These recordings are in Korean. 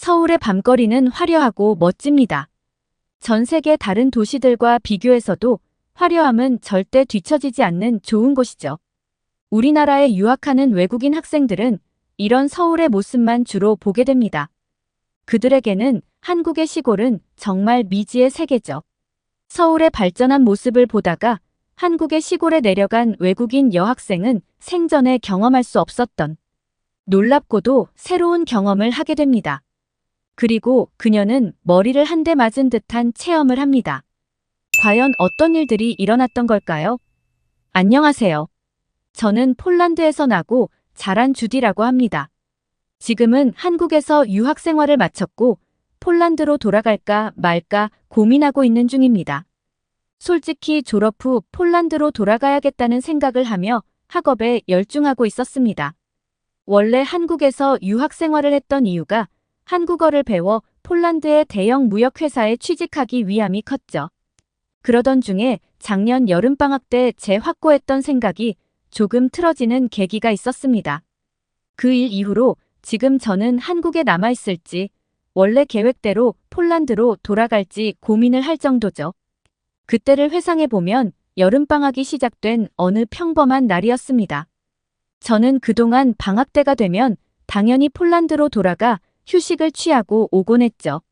서울의 밤거리는 화려하고 멋집니다. 전 세계 다른 도시들과 비교해서도 화려함은 절대 뒤처지지 않는 좋은 곳이죠. 우리나라에 유학하는 외국인 학생들은 이런 서울의 모습만 주로 보게 됩니다. 그들에게는 한국의 시골은 정말 미지의 세계죠. 서울의 발전한 모습을 보다가 한국의 시골에 내려간 외국인 여학생은 생전에 경험할 수 없었던 놀랍고도 새로운 경험을 하게 됩니다. 그리고 그녀는 머리를 한 대 맞은 듯한 체험을 합니다. 과연 어떤 일들이 일어났던 걸까요? 안녕하세요. 저는 폴란드에서 나고 자란 주디라고 합니다. 지금은 한국에서 유학 생활을 마쳤고 폴란드로 돌아갈까 말까 고민하고 있는 중입니다. 솔직히 졸업 후 폴란드로 돌아가야겠다는 생각을 하며 학업에 열중하고 있었습니다. 원래 한국에서 유학 생활을 했던 이유가 한국어를 배워 폴란드의 대형 무역회사에 취직하기 위함이 컸죠. 그러던 중에 작년 여름방학 때 제 확고했던 생각이 조금 틀어지는 계기가 있었습니다. 그 일 이후로 지금 저는 한국에 남아있을지 원래 계획대로 폴란드로 돌아갈지 고민을 할 정도죠. 그때를 회상해보면 여름방학이 시작된 어느 평범한 날이었습니다. 저는 그동안 방학 때가 되면 당연히 폴란드로 돌아가 휴식을 취하고 오곤 했죠.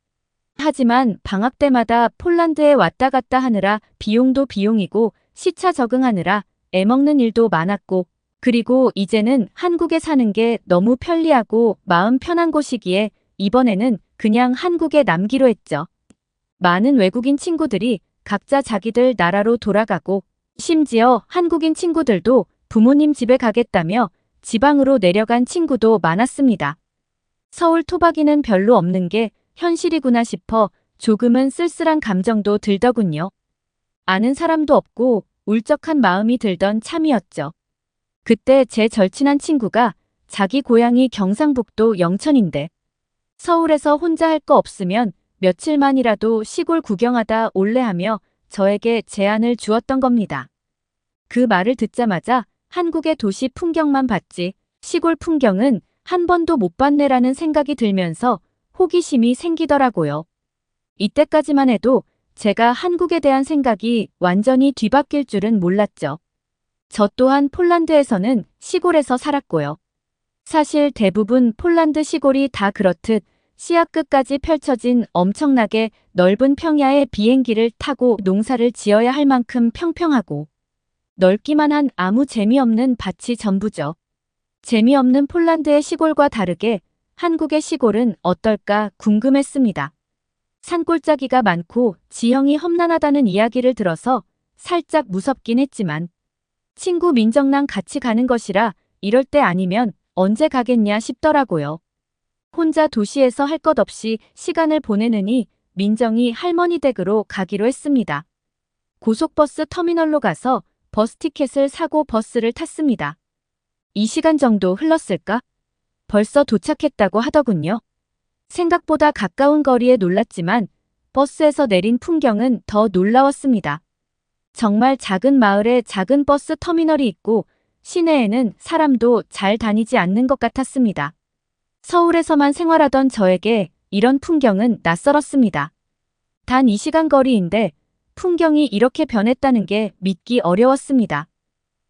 하지만 방학 때마다 폴란드에 왔다 갔다 하느라 비용도 비용이고 시차 적응하느라 애먹는 일도 많았고 그리고 이제는 한국에 사는 게 너무 편리하고 마음 편한 곳이기에 이번에는 그냥 한국에 남기로 했죠. 많은 외국인 친구들이 각자 자기들 나라로 돌아가고 심지어 한국인 친구들도 부모님 집에 가겠다며 지방으로 내려간 친구도 많았습니다. 서울 토박이는 별로 없는 게 현실이구나 싶어 조금은 쓸쓸한 감정도 들더군요. 아는 사람도 없고 울적한 마음이 들던 참이었죠. 그때 제 절친한 친구가 자기 고향이 경상북도 영천인데 서울에서 혼자 할 거 없으면 며칠만이라도 시골 구경하다 올래 하며 저에게 제안을 주었던 겁니다. 그 말을 듣자마자 한국의 도시 풍경만 봤지 시골 풍경은 한 번도 못 봤네라는 생각이 들면서 호기심이 생기더라고요. 이때까지만 해도 제가 한국에 대한 생각이 완전히 뒤바뀔 줄은 몰랐죠. 저 또한 폴란드에서는 시골에서 살았고요. 사실 대부분 폴란드 시골이 다 그렇듯 씨앗 끝까지 펼쳐진 엄청나게 넓은 평야의 비행기를 타고 농사를 지어야 할 만큼 평평하고 넓기만 한 아무 재미없는 밭이 전부죠. 재미없는 폴란드의 시골과 다르게 한국의 시골은 어떨까 궁금했습니다. 산골짜기가 많고 지형이 험난하다는 이야기를 들어서 살짝 무섭긴 했지만 친구 민정랑 같이 가는 것이라 이럴 때 아니면 언제 가겠냐 싶더라고요. 혼자 도시에서 할 것 없이 시간을 보내느니 민정이 할머니 댁으로 가기로 했습니다. 고속버스 터미널로 가서 버스 티켓을 사고 버스를 탔습니다. 2시간 정도 흘렀을까? 벌써 도착했다고 하더군요. 생각보다 가까운 거리에 놀랐지만 버스에서 내린 풍경은 더 놀라웠습니다. 정말 작은 마을에 작은 버스 터미널이 있고 시내에는 사람도 잘 다니지 않는 것 같았습니다. 서울에서만 생활하던 저에게 이런 풍경은 낯설었습니다. 단 2시간 거리인데 풍경이 이렇게 변했다는 게 믿기 어려웠습니다.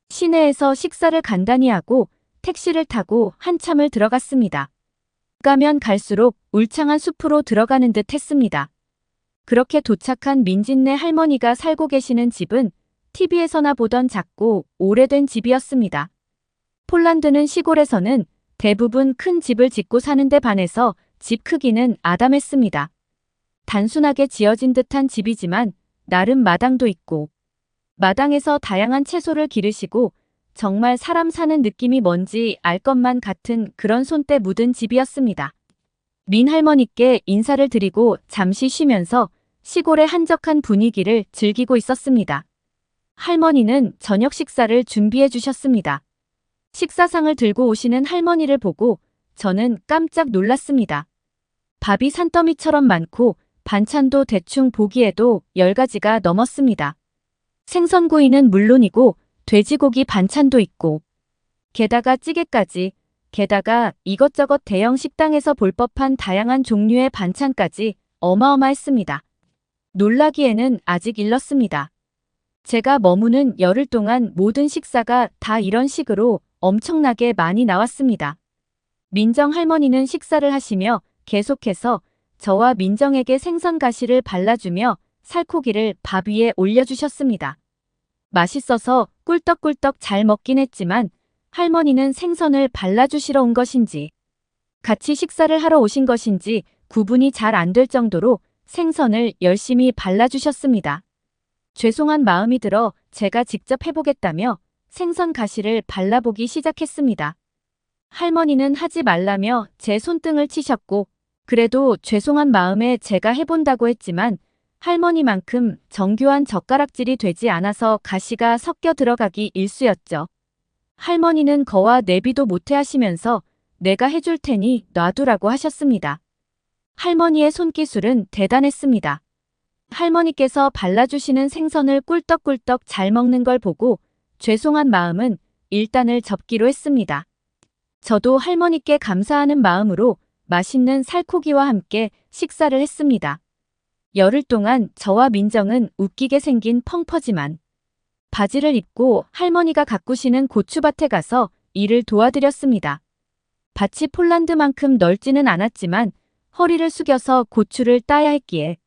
시내에서 식사를 간단히 하고 택시를 타고 한참을 들어갔습니다. 가면 갈수록 울창한 숲으로 들어가는 듯 했습니다. 그렇게 도착한 민진네 할머니가 살고 계시는 집은 TV에서나 보던 작고 오래된 집이었습니다. 폴란드는 시골에서는 대부분 큰 집을 짓고 사는데 반해서 집 크기는 아담했습니다. 단순하게 지어진 듯한 집이지만 나름 마당도 있고 마당에서 다양한 채소를 기르시고 정말 사람 사는 느낌이 뭔지 알 것만 같은 그런 손때 묻은 집이었습니다. 민 할머니께 인사를 드리고 잠시 쉬면서 시골의 한적한 분위기를 즐기고 있었습니다. 할머니는 저녁 식사를 준비해 주셨습니다. 식사상을 들고 오시는 할머니를 보고 저는 깜짝 놀랐습니다. 밥이 산더미처럼 많고 반찬도 대충 보기에도 10가지가 넘었습니다. 생선구이는 물론이고 돼지고기 반찬도 있고 게다가 찌개까지 게다가 이것저것 대형 식당에서 볼 법한 다양한 종류의 반찬까지 어마어마했습니다. 놀라기에는 아직 일렀습니다. 제가 머무는 열흘 동안 모든 식사가 다 이런 식으로 엄청나게 많이 나왔습니다. 민정 할머니는 식사를 하시며 계속해서 저와 민정에게 생선 가시를 발라주며 살코기를 밥 위에 올려주셨습니다. 맛있어서 꿀떡꿀떡 잘 먹긴 했지만 할머니는 생선을 발라주시러 온 것인지 같이 식사를 하러 오신 것인지 구분이 잘 안 될 정도로 생선을 열심히 발라주셨습니다. 죄송한 마음이 들어 제가 직접 해보겠다며 생선 가시를 발라보기 시작했습니다. 할머니는 하지 말라며 제 손등을 치셨고 그래도 죄송한 마음에 제가 해본다고 했지만 할머니만큼 정교한 젓가락질이 되지 않아서 가시가 섞여 들어가기 일쑤였죠. 할머니는 거와 내비도 못해 하시면서 내가 해줄 테니 놔두라고 하셨습니다. 할머니의 손기술은 대단했습니다. 할머니께서 발라주시는 생선을 꿀떡꿀떡 잘 먹는 걸 보고 죄송한 마음은 일단을 접기로 했습니다. 저도 할머니께 감사하는 마음으로 맛있는 살코기와 함께 식사를 했습니다. 열흘 동안 저와 민정은 웃기게 생긴 펑퍼지만 바지를 입고 할머니가 가꾸시는 고추밭에 가서 일을 도와드렸습니다. 밭이 폴란드만큼 넓지는 않았지만 허리를 숙여서 고추를 따야 했기에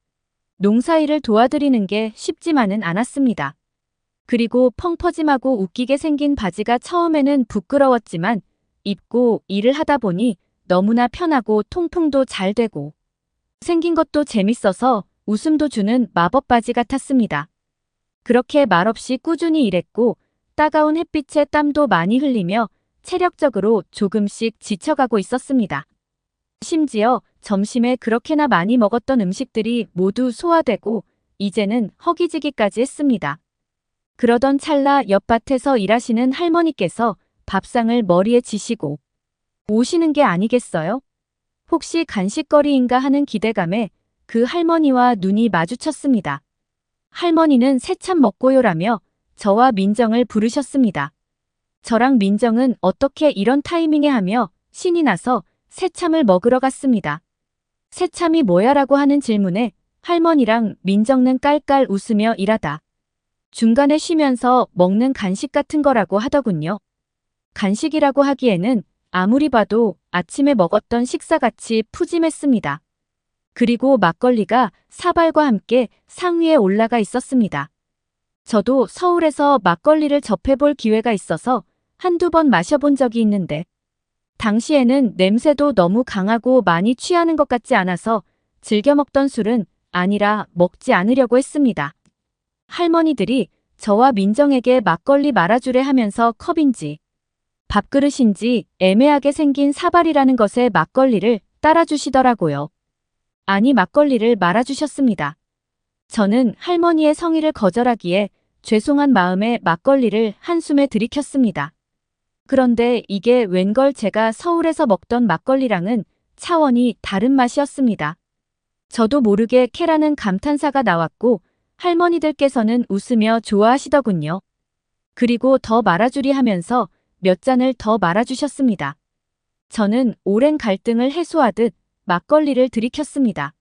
농사일을 도와드리는 게 쉽지만은 않았습니다. 그리고 펑퍼짐하고 웃기게 생긴 바지가 처음에는 부끄러웠지만 입고 일을 하다 보니 너무나 편하고 통풍도 잘 되고 생긴 것도 재밌어서 웃음도 주는 마법 바지 같았습니다. 그렇게 말없이 꾸준히 일했고 따가운 햇빛에 땀도 많이 흘리며 체력적으로 조금씩 지쳐가고 있었습니다. 심지어 점심에 그렇게나 많이 먹었던 음식들이 모두 소화되고 이제는 허기지기까지 했습니다. 그러던 찰나 옆밭에서 일하시는 할머니께서 밥상을 머리에 지시고 오시는 게 아니겠어요? 혹시 간식거리인가 하는 기대감에 그 할머니와 눈이 마주쳤습니다. 할머니는 새참 먹고요라며 저와 민정을 부르셨습니다. 저랑 민정은 어떻게 이런 타이밍에 하며 신이 나서 새참을 먹으러 갔습니다. 새참이 뭐야라고 하는 질문에 할머니랑 민정는 깔깔 웃으며 일하다 중간에 쉬면서 먹는 간식 같은 거라고 하더군요. 간식이라고 하기에는 아무리 봐도 아침에 먹었던 식사같이 푸짐했습니다. 그리고 막걸리가 사발과 함께 상위에 올라가 있었습니다. 저도 서울에서 막걸리를 접해볼 기회가 있어서 한두 번 마셔본 적이 있는데 당시에는 냄새도 너무 강하고 많이 취하는 것 같지 않아서 즐겨 먹던 술은 아니라 먹지 않으려고 했습니다. 할머니들이 저와 민정에게 막걸리 말아주래 하면서 컵인지 밥그릇인지 애매하게 생긴 사발이라는 것에 막걸리를 따라주시더라고요. 아니 막걸리를 말아주셨습니다. 저는 할머니의 성의를 거절하기에 죄송한 마음에 막걸리를 한숨에 들이켰습니다. 그런데 이게 웬걸 제가 서울에서 먹던 막걸리랑은 차원이 다른 맛이었습니다. 저도 모르게 캐라는 감탄사가 나왔고 할머니들께서는 웃으며 좋아하시더군요. 그리고 더 말아주리 하면서 몇 잔을 더 말아주셨습니다. 저는 오랜 갈등을 해소하듯 막걸리를 들이켰습니다.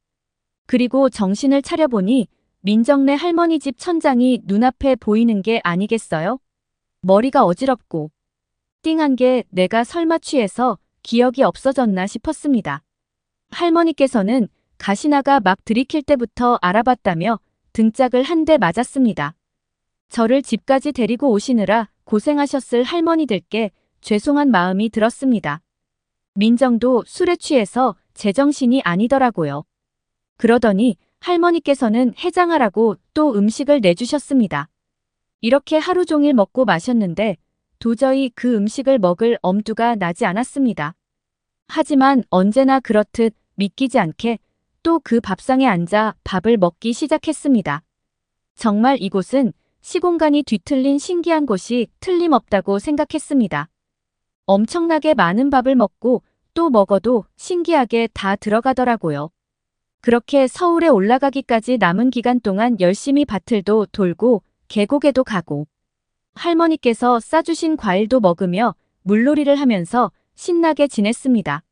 그리고 정신을 차려보니 민정네 할머니 집 천장이 눈앞에 보이는 게 아니겠어요? 머리가 어지럽고 띵한 게 내가 설마 취해서 기억이 없어졌나 싶었습니다. 할머니께서는 가시나가 막 들이킬 때부터 알아봤다며 등짝을 한 대 맞았습니다. 저를 집까지 데리고 오시느라 고생하셨을 할머니들께 죄송한 마음이 들었습니다. 민정도 술에 취해서 제정신이 아니더라고요. 그러더니 할머니께서는 해장하라고 또 음식을 내주셨습니다. 이렇게 하루 종일 먹고 마셨는데 도저히 그 음식을 먹을 엄두가 나지 않았습니다. 하지만 언제나 그렇듯 믿기지 않게 또 그 밥상에 앉아 밥을 먹기 시작했습니다. 정말 이곳은 시공간이 뒤틀린 신기한 곳이 틀림없다고 생각했습니다. 엄청나게 많은 밥을 먹고 또 먹어도 신기하게 다 들어가더라고요. 그렇게 서울에 올라가기까지 남은 기간 동안 열심히 밭을도 돌고 계곡에도 가고 할머니께서 싸주신 과일도 먹으며 물놀이를 하면서 신나게 지냈습니다.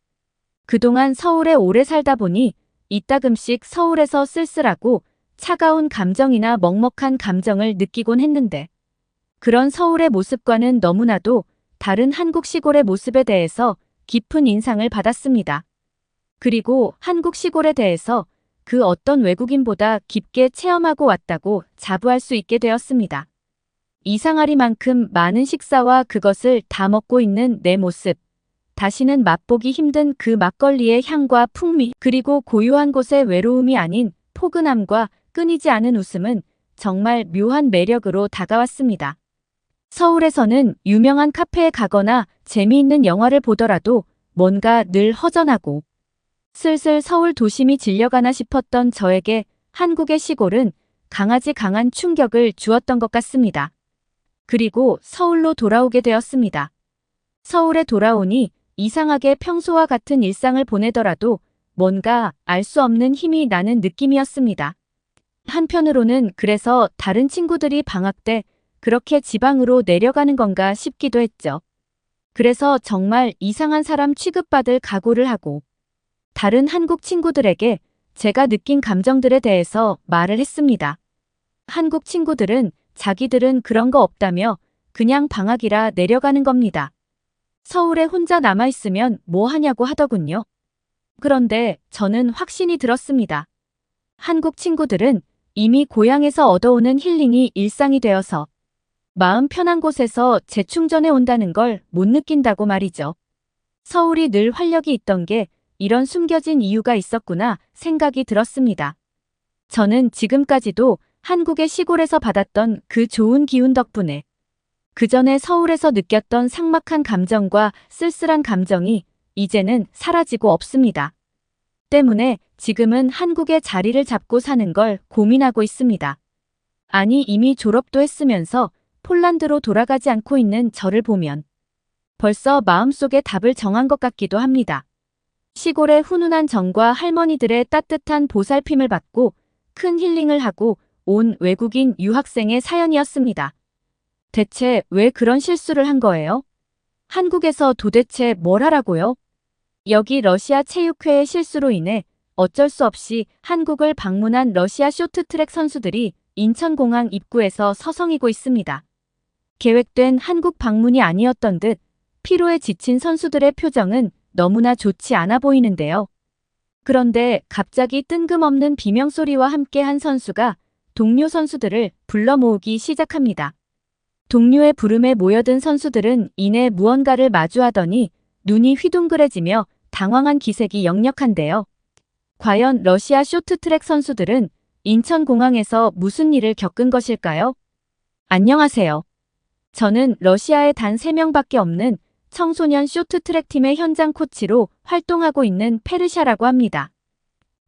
그동안 서울에 오래 살다 보니 이따금씩 서울에서 쓸쓸하고 차가운 감정이나 먹먹한 감정을 느끼곤 했는데 그런 서울의 모습과는 너무나도 다른 한국 시골의 모습에 대해서 깊은 인상을 받았습니다. 그리고 한국 시골에 대해서 그 어떤 외국인보다 깊게 체험하고 왔다고 자부할 수 있게 되었습니다. 이상하리만큼 많은 식사와 그것을 다 먹고 있는 내 모습, 다시는 맛보기 힘든 그 막걸리의 향과 풍미, 그리고 고요한 곳의 외로움이 아닌 포근함과 끊이지 않은 웃음은 정말 묘한 매력으로 다가왔습니다. 서울에서는 유명한 카페에 가거나 재미있는 영화를 보더라도 뭔가 늘 허전하고 슬슬 서울 도심이 질려가나 싶었던 저에게 한국의 시골은 강한 충격을 주었던 것 같습니다. 그리고 서울로 돌아오게 되었습니다. 서울에 돌아오니 이상하게 평소와 같은 일상을 보내더라도 뭔가 알 수 없는 힘이 나는 느낌이었습니다. 한편으로는 그래서 다른 친구들이 방학 때 그렇게 지방으로 내려가는 건가 싶기도 했죠. 그래서 정말 이상한 사람 취급받을 각오를 하고 다른 한국 친구들에게 제가 느낀 감정들에 대해서 말을 했습니다. 한국 친구들은 자기들은 그런 거 없다며 그냥 방학이라 내려가는 겁니다. 서울에 혼자 남아있으면 뭐 하냐고 하더군요. 그런데 저는 확신이 들었습니다. 한국 친구들은 이미 고향에서 얻어오는 힐링이 일상이 되어서 마음 편한 곳에서 재충전해 온다는 걸 못 느낀다고 말이죠. 서울이 늘 활력이 있던 게 이런 숨겨진 이유가 있었구나 생각이 들었습니다. 저는 지금까지도 한국의 시골에서 받았던 그 좋은 기운 덕분에 그전에 서울에서 느꼈던 삭막한 감정과 쓸쓸한 감정이 이제는 사라지고 없습니다. 때문에 지금은 한국의 자리를 잡고 사는 걸 고민하고 있습니다. 아니 이미 졸업도 했으면서 폴란드로 돌아가지 않고 있는 저를 보면 벌써 마음속에 답을 정한 것 같기도 합니다. 시골의 훈훈한 정과 할머니들의 따뜻한 보살핌을 받고 큰 힐링을 하고 온 외국인 유학생의 사연이었습니다. 대체 왜 그런 실수를 한 거예요? 한국에서 도대체 뭘 하라고요? 여기 러시아 체육회의 실수로 인해 어쩔 수 없이 한국을 방문한 러시아 쇼트트랙 선수들이 인천공항 입구에서 서성이고 있습니다. 계획된 한국 방문이 아니었던 듯 피로에 지친 선수들의 표정은 너무나 좋지 않아 보이는데요. 그런데 갑자기 뜬금없는 비명소리와 함께 한 선수가 동료 선수들을 불러 모으기 시작합니다. 동료의 부름에 모여든 선수들은 이내 무언가를 마주하더니 눈이 휘둥그레지며 당황한 기색이 역력한데요. 과연 러시아 쇼트트랙 선수들은 인천공항에서 무슨 일을 겪은 것일까요? 안녕하세요. 저는 러시아에 단 3명밖에 없는 청소년 쇼트트랙 팀의 현장 코치로 활동하고 있는 페르샤라고 합니다.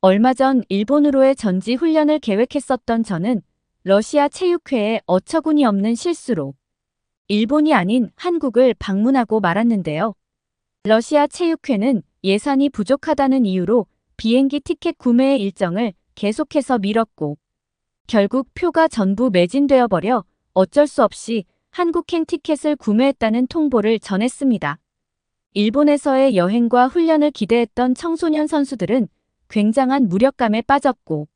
얼마 전 일본으로의 전지 훈련을 계획했었던 저는 러시아 체육회에 어처구니 없는 실수로 일본이 아닌 한국을 방문하고 말았는데요. 러시아 체육회는 예산이 부족하다는 이유로 비행기 티켓 구매의 일정을 계속해서 미뤘고 결국 표가 전부 매진되어 버려 어쩔 수 없이 한국행 티켓을 구매했다는 통보를 전했습니다. 일본에서의 여행과 훈련을 기대했던 청소년 선수들은 굉장한 무력감에 빠졌고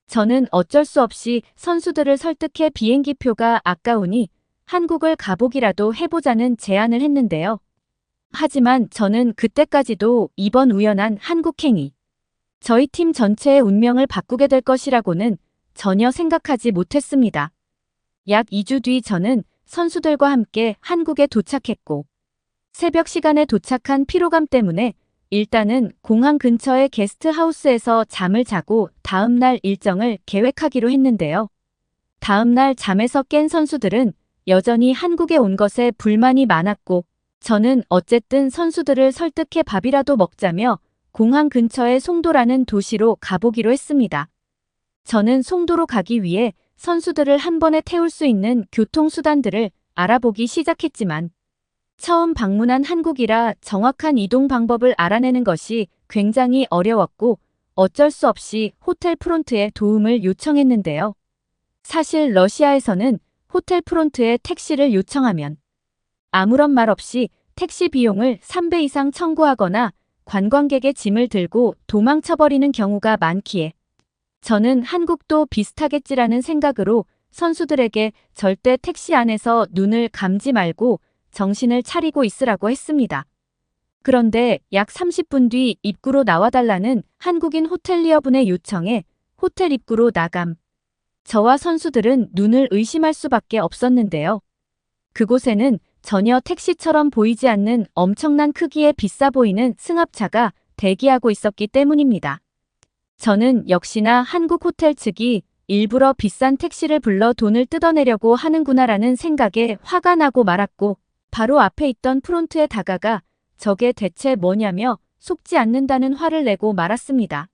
저는 어쩔 수 없이 선수들을 설득해 비행기 표가 아까우니 한국을 가보기라도 해보자는 제안을 했는데요. 하지만 저는 그때까지도 이번 우연한 한국행이 저희 팀 전체의 운명을 바꾸게 될 것이라고는 전혀 생각하지 못했습니다. 약 2주 뒤 저는 선수들과 함께 한국에 도착했고 새벽 시간에 도착한 피로감 때문에 일단은 공항 근처의 게스트하우스에서 잠을 자고 다음날 일정을 계획하기로 했는데요. 다음날 잠에서 깬 선수들은 여전히 한국에 온 것에 불만이 많았고 저는 어쨌든 선수들을 설득해 밥이라도 먹자며 공항 근처의 송도라는 도시로 가보기로 했습니다. 저는 송도로 가기 위해 선수들을 한 번에 태울 수 있는 교통수단들을 알아보기 시작했지만 처음 방문한 한국이라 정확한 이동 방법을 알아내는 것이 굉장히 어려웠고 어쩔 수 없이 호텔 프론트에 도움을 요청했는데요. 사실 러시아에서는 호텔 프론트에 택시를 요청하면 아무런 말 없이 택시 비용을 3배 이상 청구하거나 관광객의 짐을 들고 도망쳐버리는 경우가 많기에 저는 한국도 비슷하겠지라는 생각으로 선수들에게 절대 택시 안에서 눈을 감지 말고 정신을 차리고 있으라고 했습니다. 그런데 약 30분 뒤 입구로 나와달라는 한국인 호텔리어분의 요청에 호텔 입구로 나감. 저와 선수들은 눈을 의심할 수밖에 없었는데요. 그곳에는 전혀 택시처럼 보이지 않는 엄청난 크기의 비싸 보이는 승합차가 대기하고 있었기 때문입니다. 저는 역시나 한국 호텔 측이 일부러 비싼 택시를 불러 돈을 뜯어내려고 하는구나라는 생각에 화가 나고 말았고 바로 앞에 있던 프론트에 다가가 저게 대체 뭐냐며 속지 않는다는 화를 내고 말았습니다.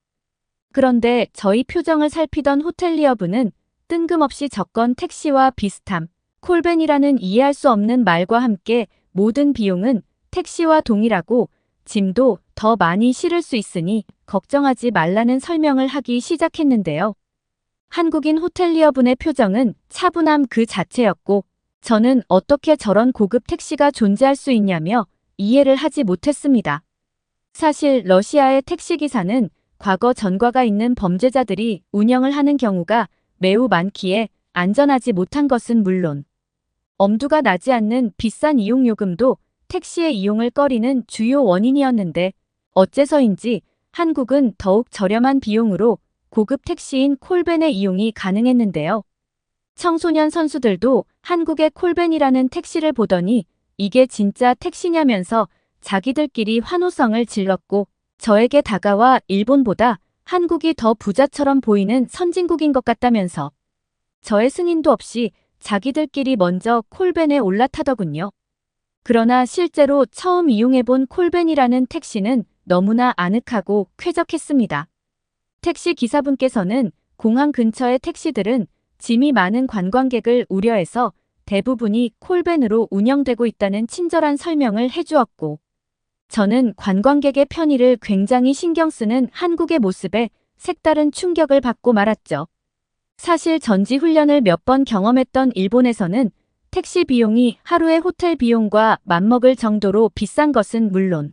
그런데 저희 표정을 살피던 호텔리어분은 뜬금없이 저건 택시와 비슷함, 콜벤이라는 이해할 수 없는 말과 함께 모든 비용은 택시와 동일하고 짐도 더 많이 실을 수 있으니 걱정하지 말라는 설명을 하기 시작했는데요. 한국인 호텔리어분의 표정은 차분함 그 자체였고 저는 어떻게 저런 고급 택시가 존재할 수 있냐며 이해를 하지 못했습니다. 사실 러시아의 택시기사는 과거 전과가 있는 범죄자들이 운영을 하는 경우가 매우 많기에 안전하지 못한 것은 물론 엄두가 나지 않는 비싼 이용요금도 택시의 이용을 꺼리는 주요 원인이었는데 어째서인지 한국은 더욱 저렴한 비용으로 고급 택시인 콜벤의 이용이 가능했는데요. 청소년 선수들도 한국의 콜벤이라는 택시를 보더니 이게 진짜 택시냐면서 자기들끼리 환호성을 질렀고 저에게 다가와 일본보다 한국이 더 부자처럼 보이는 선진국인 것 같다면서 저의 승인도 없이 자기들끼리 먼저 콜벤에 올라타더군요. 그러나 실제로 처음 이용해본 콜벤이라는 택시는 너무나 아늑하고 쾌적했습니다. 택시 기사분께서는 공항 근처의 택시들은 짐이 많은 관광객을 우려해서 대부분이 콜벤으로 운영되고 있다는 친절한 설명을 해주었고 저는 관광객의 편의를 굉장히 신경 쓰는 한국의 모습에 색다른 충격을 받고 말았죠. 사실 전지 훈련을 몇 번 경험했던 일본에서는 택시 비용이 하루의 호텔 비용과 맞먹을 정도로 비싼 것은 물론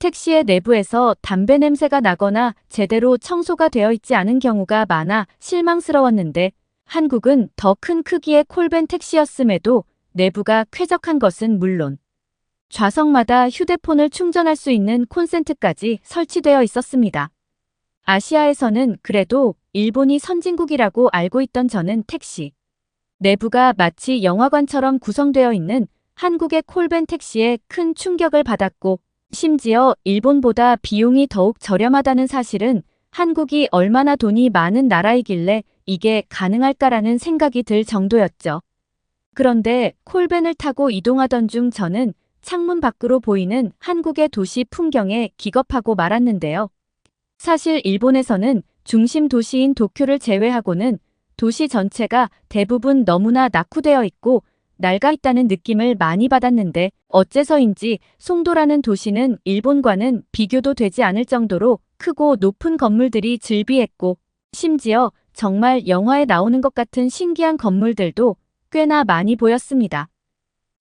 택시의 내부에서 담배 냄새가 나거나 제대로 청소가 되어 있지 않은 경우가 많아 실망스러웠는데 한국은 더 큰 크기의 콜벤 택시였음에도 내부가 쾌적한 것은 물론 좌석마다 휴대폰을 충전할 수 있는 콘센트까지 설치되어 있었습니다. 아시아에서는 그래도 일본이 선진국이라고 알고 있던 저는 택시 내부가 마치 영화관처럼 구성되어 있는 한국의 콜벤 택시에 큰 충격을 받았고 심지어 일본보다 비용이 더욱 저렴하다는 사실은 한국이 얼마나 돈이 많은 나라이길래 이게 가능할까라는 생각이 들 정도였죠. 그런데 콜벤을 타고 이동하던 중 저는 창문 밖으로 보이는 한국의 도시 풍경에 기겁하고 말았는데요. 사실 일본에서는 중심 도시인 도쿄를 제외하고는 도시 전체가 대부분 너무나 낙후되어 있고 낡아 있다는 느낌을 많이 받았는데 어째서인지 송도라는 도시는 일본과는 비교도 되지 않을 정도로 크고 높은 건물들이 즐비했고 심지어 정말 영화에 나오는 것 같은 신기한 건물들도 꽤나 많이 보였습니다.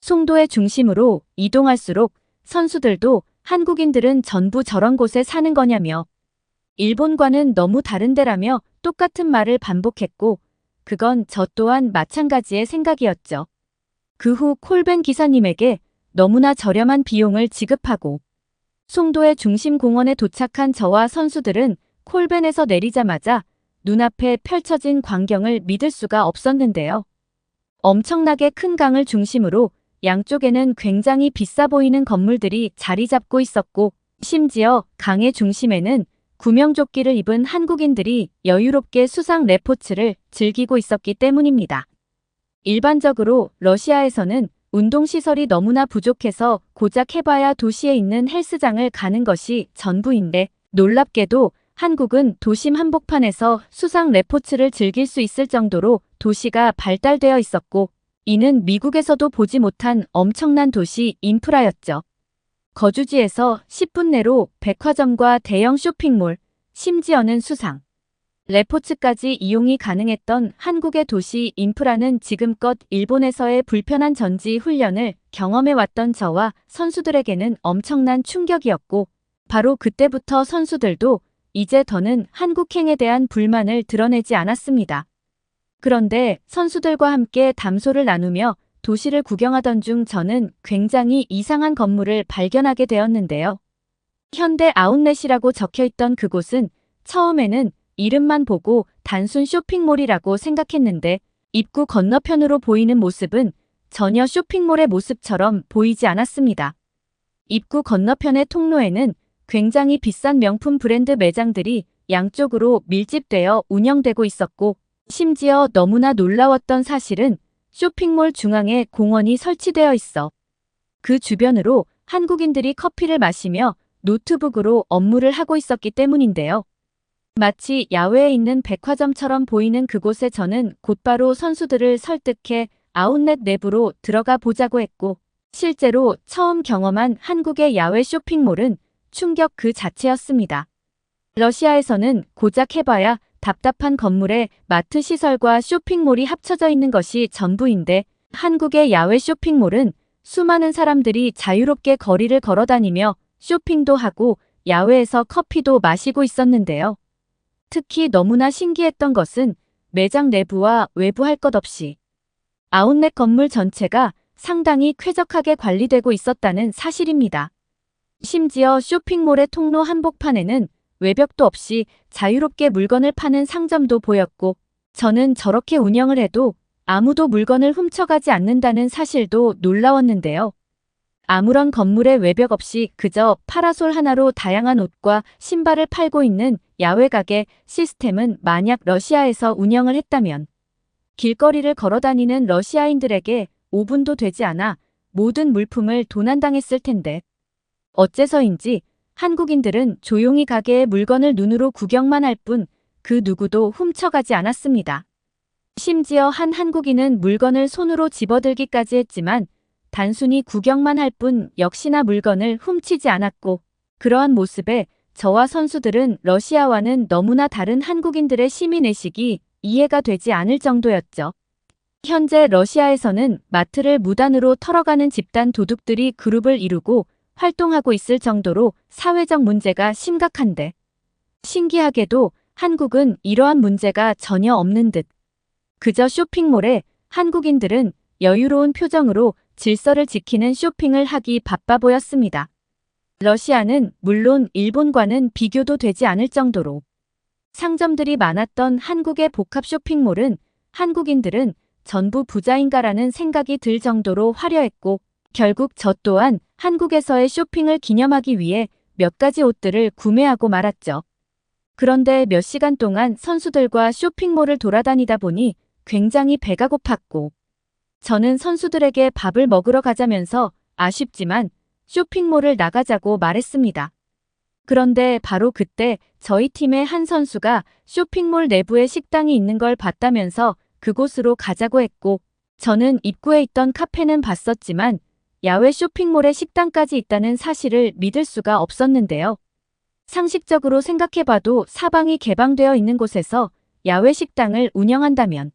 송도의 중심으로 이동할수록 선수들도 한국인들은 전부 저런 곳에 사는 거냐며 일본과는 너무 다른데라며 똑같은 말을 반복했고 그건 저 또한 마찬가지의 생각이었죠. 그 후 콜벤 기사님에게 너무나 저렴한 비용을 지급하고 송도의 중심 공원에 도착한 저와 선수들은 콜벤에서 내리자마자 눈앞에 펼쳐진 광경을 믿을 수가 없었는데요. 엄청나게 큰 강을 중심으로 양쪽에는 굉장히 비싸 보이는 건물들이 자리 잡고 있었고 심지어 강의 중심에는 구명조끼를 입은 한국인들이 여유롭게 수상 레포츠를 즐기고 있었기 때문입니다. 일반적으로 러시아에서는 운동시설이 너무나 부족해서 고작 해봐야 도시에 있는 헬스장을 가는 것이 전부인데 놀랍게도 한국은 도심 한복판에서 수상 레포츠를 즐길 수 있을 정도로 도시가 발달되어 있었고 이는 미국에서도 보지 못한 엄청난 도시 인프라였죠. 거주지에서 10분 내로 백화점과 대형 쇼핑몰, 심지어는 수상 레포츠까지 이용이 가능했던 한국의 도시 인프라는 지금껏 일본에서의 불편한 전지 훈련을 경험해왔던 저와 선수들에게는 엄청난 충격이었고, 바로 그때부터 선수들도 이제 더는 한국행에 대한 불만을 드러내지 않았습니다. 그런데 선수들과 함께 담소를 나누며 도시를 구경하던 중 저는 굉장히 이상한 건물을 발견하게 되었는데요. 현대 아웃렛이라고 적혀있던 그곳은 처음에는 이름만 보고 단순 쇼핑몰이라고 생각했는데 입구 건너편으로 보이는 모습은 전혀 쇼핑몰의 모습처럼 보이지 않았습니다. 입구 건너편의 통로에는 굉장히 비싼 명품 브랜드 매장들이 양쪽으로 밀집되어 운영되고 있었고, 심지어 너무나 놀라웠던 사실은 쇼핑몰 중앙에 공원이 설치되어 있어 그 주변으로 한국인들이 커피를 마시며 노트북으로 업무를 하고 있었기 때문인데요. 마치 야외에 있는 백화점처럼 보이는 그곳에 저는 곧바로 선수들을 설득해 아웃렛 내부로 들어가 보자고 했고, 실제로 처음 경험한 한국의 야외 쇼핑몰은 충격 그 자체였습니다. 러시아에서는 고작 해봐야 답답한 건물에 마트 시설과 쇼핑몰이 합쳐져 있는 것이 전부인데, 한국의 야외 쇼핑몰은 수많은 사람들이 자유롭게 거리를 걸어다니며 쇼핑도 하고 야외에서 커피도 마시고 있었는데요. 특히 너무나 신기했던 것은 매장 내부와 외부 할 것 없이 아웃렛 건물 전체가 상당히 쾌적하게 관리되고 있었다는 사실입니다. 심지어 쇼핑몰의 통로 한복판에는 외벽도 없이 자유롭게 물건을 파는 상점도 보였고, 저는 저렇게 운영을 해도 아무도 물건을 훔쳐가지 않는다는 사실도 놀라웠는데요. 아무런 건물의 외벽 없이 그저 파라솔 하나로 다양한 옷과 신발을 팔고 있는 야외 가게 시스템은 만약 러시아에서 운영을 했다면 길거리를 걸어다니는 러시아인들에게 5분도 되지 않아 모든 물품을 도난당했을 텐데, 어째서인지 한국인들은 조용히 가게의 물건을 눈으로 구경만 할 뿐 그 누구도 훔쳐가지 않았습니다. 심지어 한 한국인은 물건을 손으로 집어들기까지 했지만 단순히 구경만 할 뿐 역시나 물건을 훔치지 않았고, 그러한 모습에 저와 선수들은 러시아와는 너무나 다른 한국인들의 시민의식이 이해가 되지 않을 정도였죠. 현재 러시아에서는 마트를 무단으로 털어가는 집단 도둑들이 그룹을 이루고 활동하고 있을 정도로 사회적 문제가 심각한데, 신기하게도 한국은 이러한 문제가 전혀 없는 듯 그저 쇼핑몰에 한국인들은 여유로운 표정으로 질서를 지키는 쇼핑을 하기 바빠 보였습니다. 러시아는 물론 일본과는 비교도 되지 않을 정도로 상점들이 많았던 한국의 복합 쇼핑몰은 한국인들은 전부 부자인가라는 생각이 들 정도로 화려했고, 결국 저 또한 한국에서의 쇼핑을 기념하기 위해 몇 가지 옷들을 구매하고 말았죠. 그런데 몇 시간 동안 선수들과 쇼핑몰을 돌아다니다 보니 굉장히 배가 고팠고, 저는 선수들에게 밥을 먹으러 가자면서 아쉽지만 쇼핑몰을 나가자고 말했습니다. 그런데 바로 그때 저희 팀의 한 선수가 쇼핑몰 내부에 식당이 있는 걸 봤다면서 그곳으로 가자고 했고, 저는 입구에 있던 카페는 봤었지만 야외 쇼핑몰에 식당까지 있다는 사실을 믿을 수가 없었는데요. 상식적으로 생각해봐도 사방이 개방되어 있는 곳에서 야외 식당을 운영한다면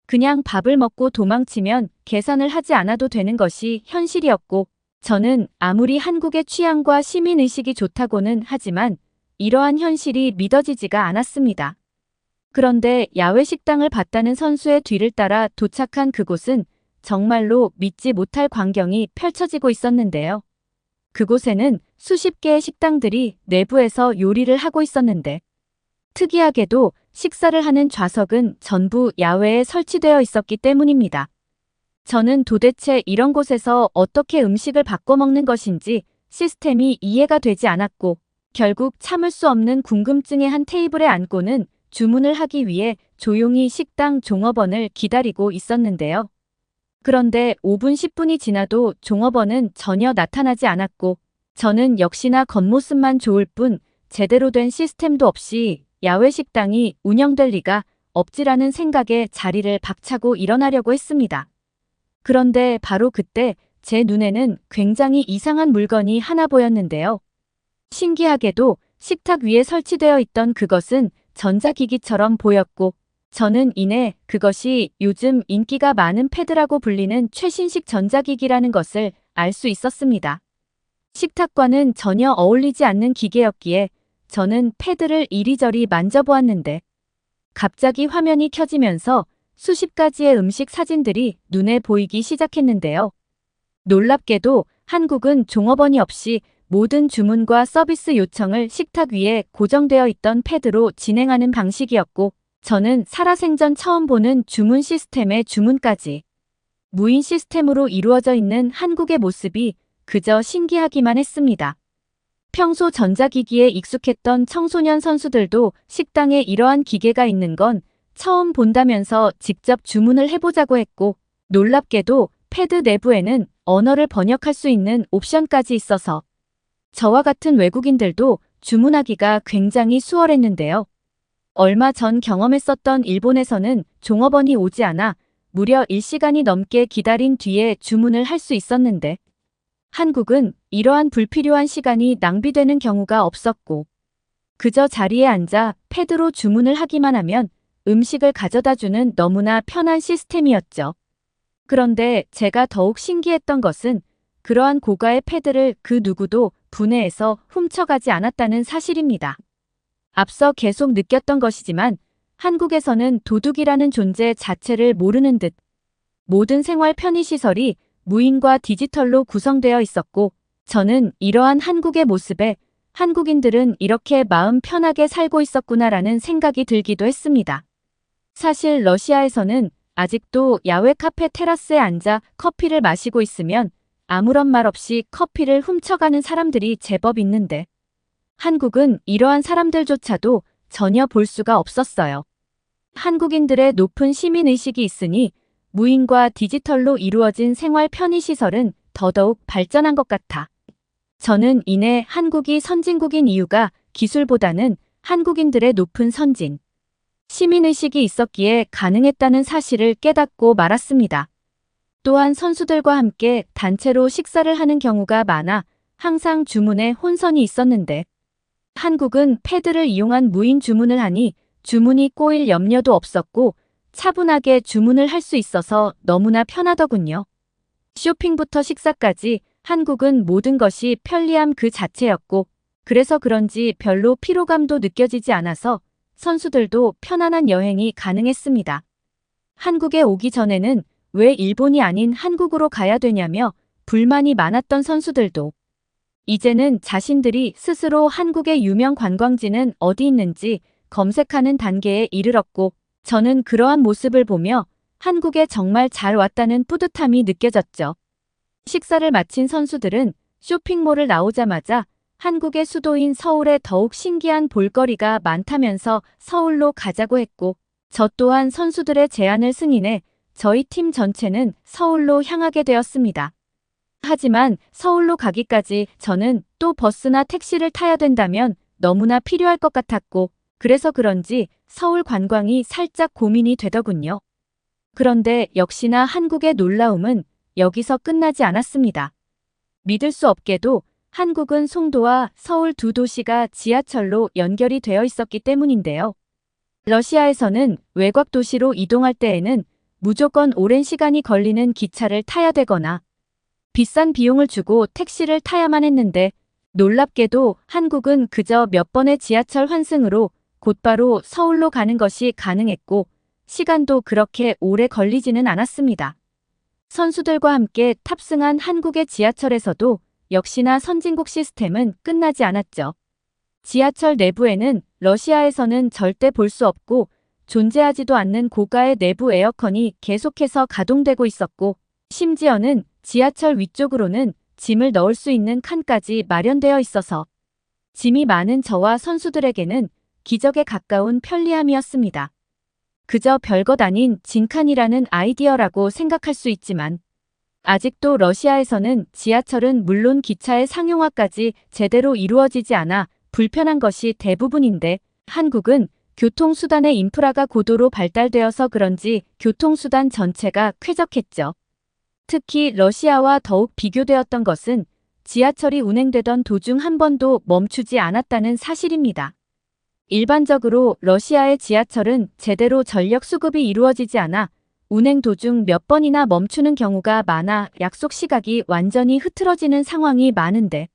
그냥 밥을 먹고 도망치면 계산을 하지 않아도 되는 것이 현실이었고, 저는 아무리 한국의 취향과 시민의식이 좋다고는 하지만 이러한 현실이 믿어지지가 않았습니다. 그런데 야외 식당을 봤다는 선수의 뒤를 따라 도착한 그곳은 정말로 믿지 못할 광경이 펼쳐지고 있었는데요. 그곳에는 수십 개의 식당들이 내부에서 요리를 하고 있었는데, 특이하게도 식사를 하는 좌석은 전부 야외에 설치되어 있었기 때문입니다. 저는 도대체 이런 곳에서 어떻게 음식을 바꿔 먹는 것인지 시스템이 이해가 되지 않았고, 결국 참을 수 없는 궁금증에 한 테이블에 앉고는 주문을 하기 위해 조용히 식당 종업원을 기다리고 있었는데요. 그런데 5분 10분이 지나도 종업원은 전혀 나타나지 않았고, 저는 역시나 겉모습만 좋을 뿐 제대로 된 시스템도 없이 야외 식당이 운영될 리가 없지라는 생각에 자리를 박차고 일어나려고 했습니다. 그런데 바로 그때 제 눈에는 굉장히 이상한 물건이 하나 보였는데요. 신기하게도 식탁 위에 설치되어 있던 그것은 전자기기처럼 보였고 저는 이내 그것이 요즘 인기가 많은 패드라고 불리는 최신식 전자기기라는 것을 알 수 있었습니다. 식탁과는 전혀 어울리지 않는 기계였기에 저는 패드를 이리저리 만져보았는데 갑자기 화면이 켜지면서 수십 가지의 음식 사진들이 눈에 보이기 시작했는데요. 놀랍게도 한국은 종업원이 없이 모든 주문과 서비스 요청을 식탁 위에 고정되어 있던 패드로 진행하는 방식이었고 저는 살아생전 처음 보는 주문 시스템의 주문까지 무인 시스템으로 이루어져 있는 한국의 모습이 그저 신기하기만 했습니다. 평소 전자기기에 익숙했던 청소년 선수들도 식당에 이러한 기계가 있는 건 처음 본다면서 직접 주문을 해보자고 했고 놀랍게도 패드 내부에는 언어를 번역할 수 있는 옵션까지 있어서 저와 같은 외국인들도 주문하기가 굉장히 수월했는데요. 얼마 전 경험했었던 일본에서는 종업원이 오지 않아 무려 1시간이 넘게 기다린 뒤에 주문을 할 수 있었는데 한국은 이러한 불필요한 시간이 낭비되는 경우가 없었고 그저 자리에 앉아 패드로 주문을 하기만 하면 음식을 가져다주는 너무나 편한 시스템이었죠. 그런데 제가 더욱 신기했던 것은 그러한 고가의 패드를 그 누구도 분해해서 훔쳐가지 않았다는 사실입니다. 앞서 계속 느꼈던 것이지만 한국에서는 도둑이라는 존재 자체를 모르는 듯 모든 생활 편의시설이 무인과 디지털로 구성되어 있었고 저는 이러한 한국의 모습에 한국인들은 이렇게 마음 편하게 살고 있었구나라는 생각이 들기도 했습니다. 사실 러시아에서는 아직도 야외 카페 테라스에 앉아 커피를 마시고 있으면 아무런 말 없이 커피를 훔쳐가는 사람들이 제법 있는데 한국은 이러한 사람들조차도 전혀 볼 수가 없었어요. 한국인들의 높은 시민의식이 있으니 무인과 디지털로 이루어진 생활 편의시설은 더더욱 발전한 것 같아. 저는 이내 한국이 선진국인 이유가 기술보다는 한국인들의 높은 선진, 시민의식이 있었기에 가능했다는 사실을 깨닫고 말았습니다. 또한 선수들과 함께 단체로 식사를 하는 경우가 많아 항상 주문에 혼선이 있었는데 한국은 패드를 이용한 무인 주문을 하니 주문이 꼬일 염려도 없었고 차분하게 주문을 할 수 있어서 너무나 편하더군요. 쇼핑부터 식사까지 한국은 모든 것이 편리함 그 자체였고 그래서 그런지 별로 피로감도 느껴지지 않아서 선수들도 편안한 여행이 가능했습니다. 한국에 오기 전에는 왜 일본이 아닌 한국으로 가야 되냐며 불만이 많았던 선수들도 이제는 자신들이 스스로 한국의 유명 관광지는 어디 있는지 검색하는 단계에 이르렀고 저는 그러한 모습을 보며 한국에 정말 잘 왔다는 뿌듯함이 느껴졌죠. 식사를 마친 선수들은 쇼핑몰을 나오자마자 한국의 수도인 서울에 더욱 신기한 볼거리가 많다면서 서울로 가자고 했고 저 또한 선수들의 제안을 승인해 저희 팀 전체는 서울로 향하게 되었습니다. 하지만 서울로 가기까지 저는 또 버스나 택시를 타야 된다면 너무나 필요할 것 같았고 그래서 그런지 서울 관광이 살짝 고민이 되더군요. 그런데 역시나 한국의 놀라움은 여기서 끝나지 않았습니다. 믿을 수 없게도 한국은 송도와 서울 두 도시가 지하철로 연결이 되어 있었기 때문인데요. 러시아에서는 외곽 도시로 이동할 때에는 무조건 오랜 시간이 걸리는 기차를 타야 되거나 비싼 비용을 주고 택시를 타야만 했는데 놀랍게도 한국은 그저 몇 번의 지하철 환승으로 곧바로 서울로 가는 것이 가능했고 시간도 그렇게 오래 걸리지는 않았습니다. 선수들과 함께 탑승한 한국의 지하철에서도 역시나 선진국 시스템은 끝나지 않았죠. 지하철 내부에는 러시아에서는 절대 볼 수 없고 존재하지도 않는 고가의 내부 에어컨이 계속해서 가동되고 있었고 심지어는 지하철 위쪽으로는 짐을 넣을 수 있는 칸까지 마련되어 있어서 짐이 많은 저와 선수들에게는 기적에 가까운 편리함이었습니다. 그저 별것 아닌 진칸이라는 아이디어라고 생각할 수 있지만 아직도 러시아에서는 지하철은 물론 기차의 상용화까지 제대로 이루어지지 않아 불편한 것이 대부분인데 한국은 교통수단의 인프라가 고도로 발달되어서 그런지 교통수단 전체가 쾌적했죠. 특히 러시아와 더욱 비교되었던 것은 지하철이 운행되던 도중 한 번도 멈추지 않았다는 사실입니다. 일반적으로 러시아의 지하철은 제대로 전력 수급이 이루어지지 않아 운행 도중 몇 번이나 멈추는 경우가 많아 약속 시각이 완전히 흐트러지는 상황이 많은데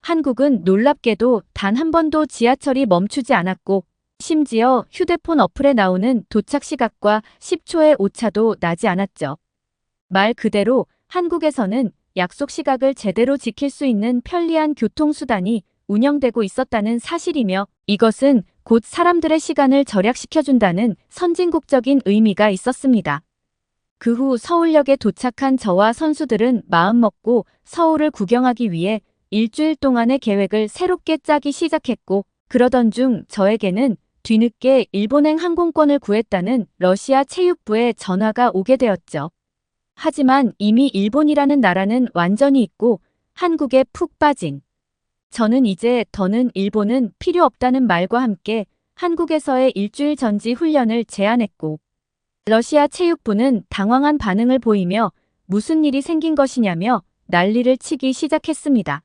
한국은 놀랍게도 단 한 번도 지하철이 멈추지 않았고 심지어 휴대폰 어플에 나오는 도착 시각과 10초의 오차도 나지 않았죠. 말 그대로 한국에서는 약속 시각을 제대로 지킬 수 있는 편리한 교통수단이 운영되고 있었다는 사실이며 이것은 곧 사람들의 시간을 절약시켜준다는 선진국적인 의미가 있었습니다. 그 후 서울역에 도착한 저와 선수들은 마음먹고 서울을 구경하기 위해 일주일 동안의 계획을 새롭게 짜기 시작했고 그러던 중 저에게는 뒤늦게 일본행 항공권을 구했다는 러시아 체육부의 전화가 오게 되었죠. 하지만 이미 일본이라는 나라는 완전히 잊고 한국에 푹 빠진 저는 이제 더는 일본은 필요 없다는 말과 함께 한국에서의 일주일 전지 훈련을 제안했고 러시아 체육부는 당황한 반응을 보이며 무슨 일이 생긴 것이냐며 난리를 치기 시작했습니다.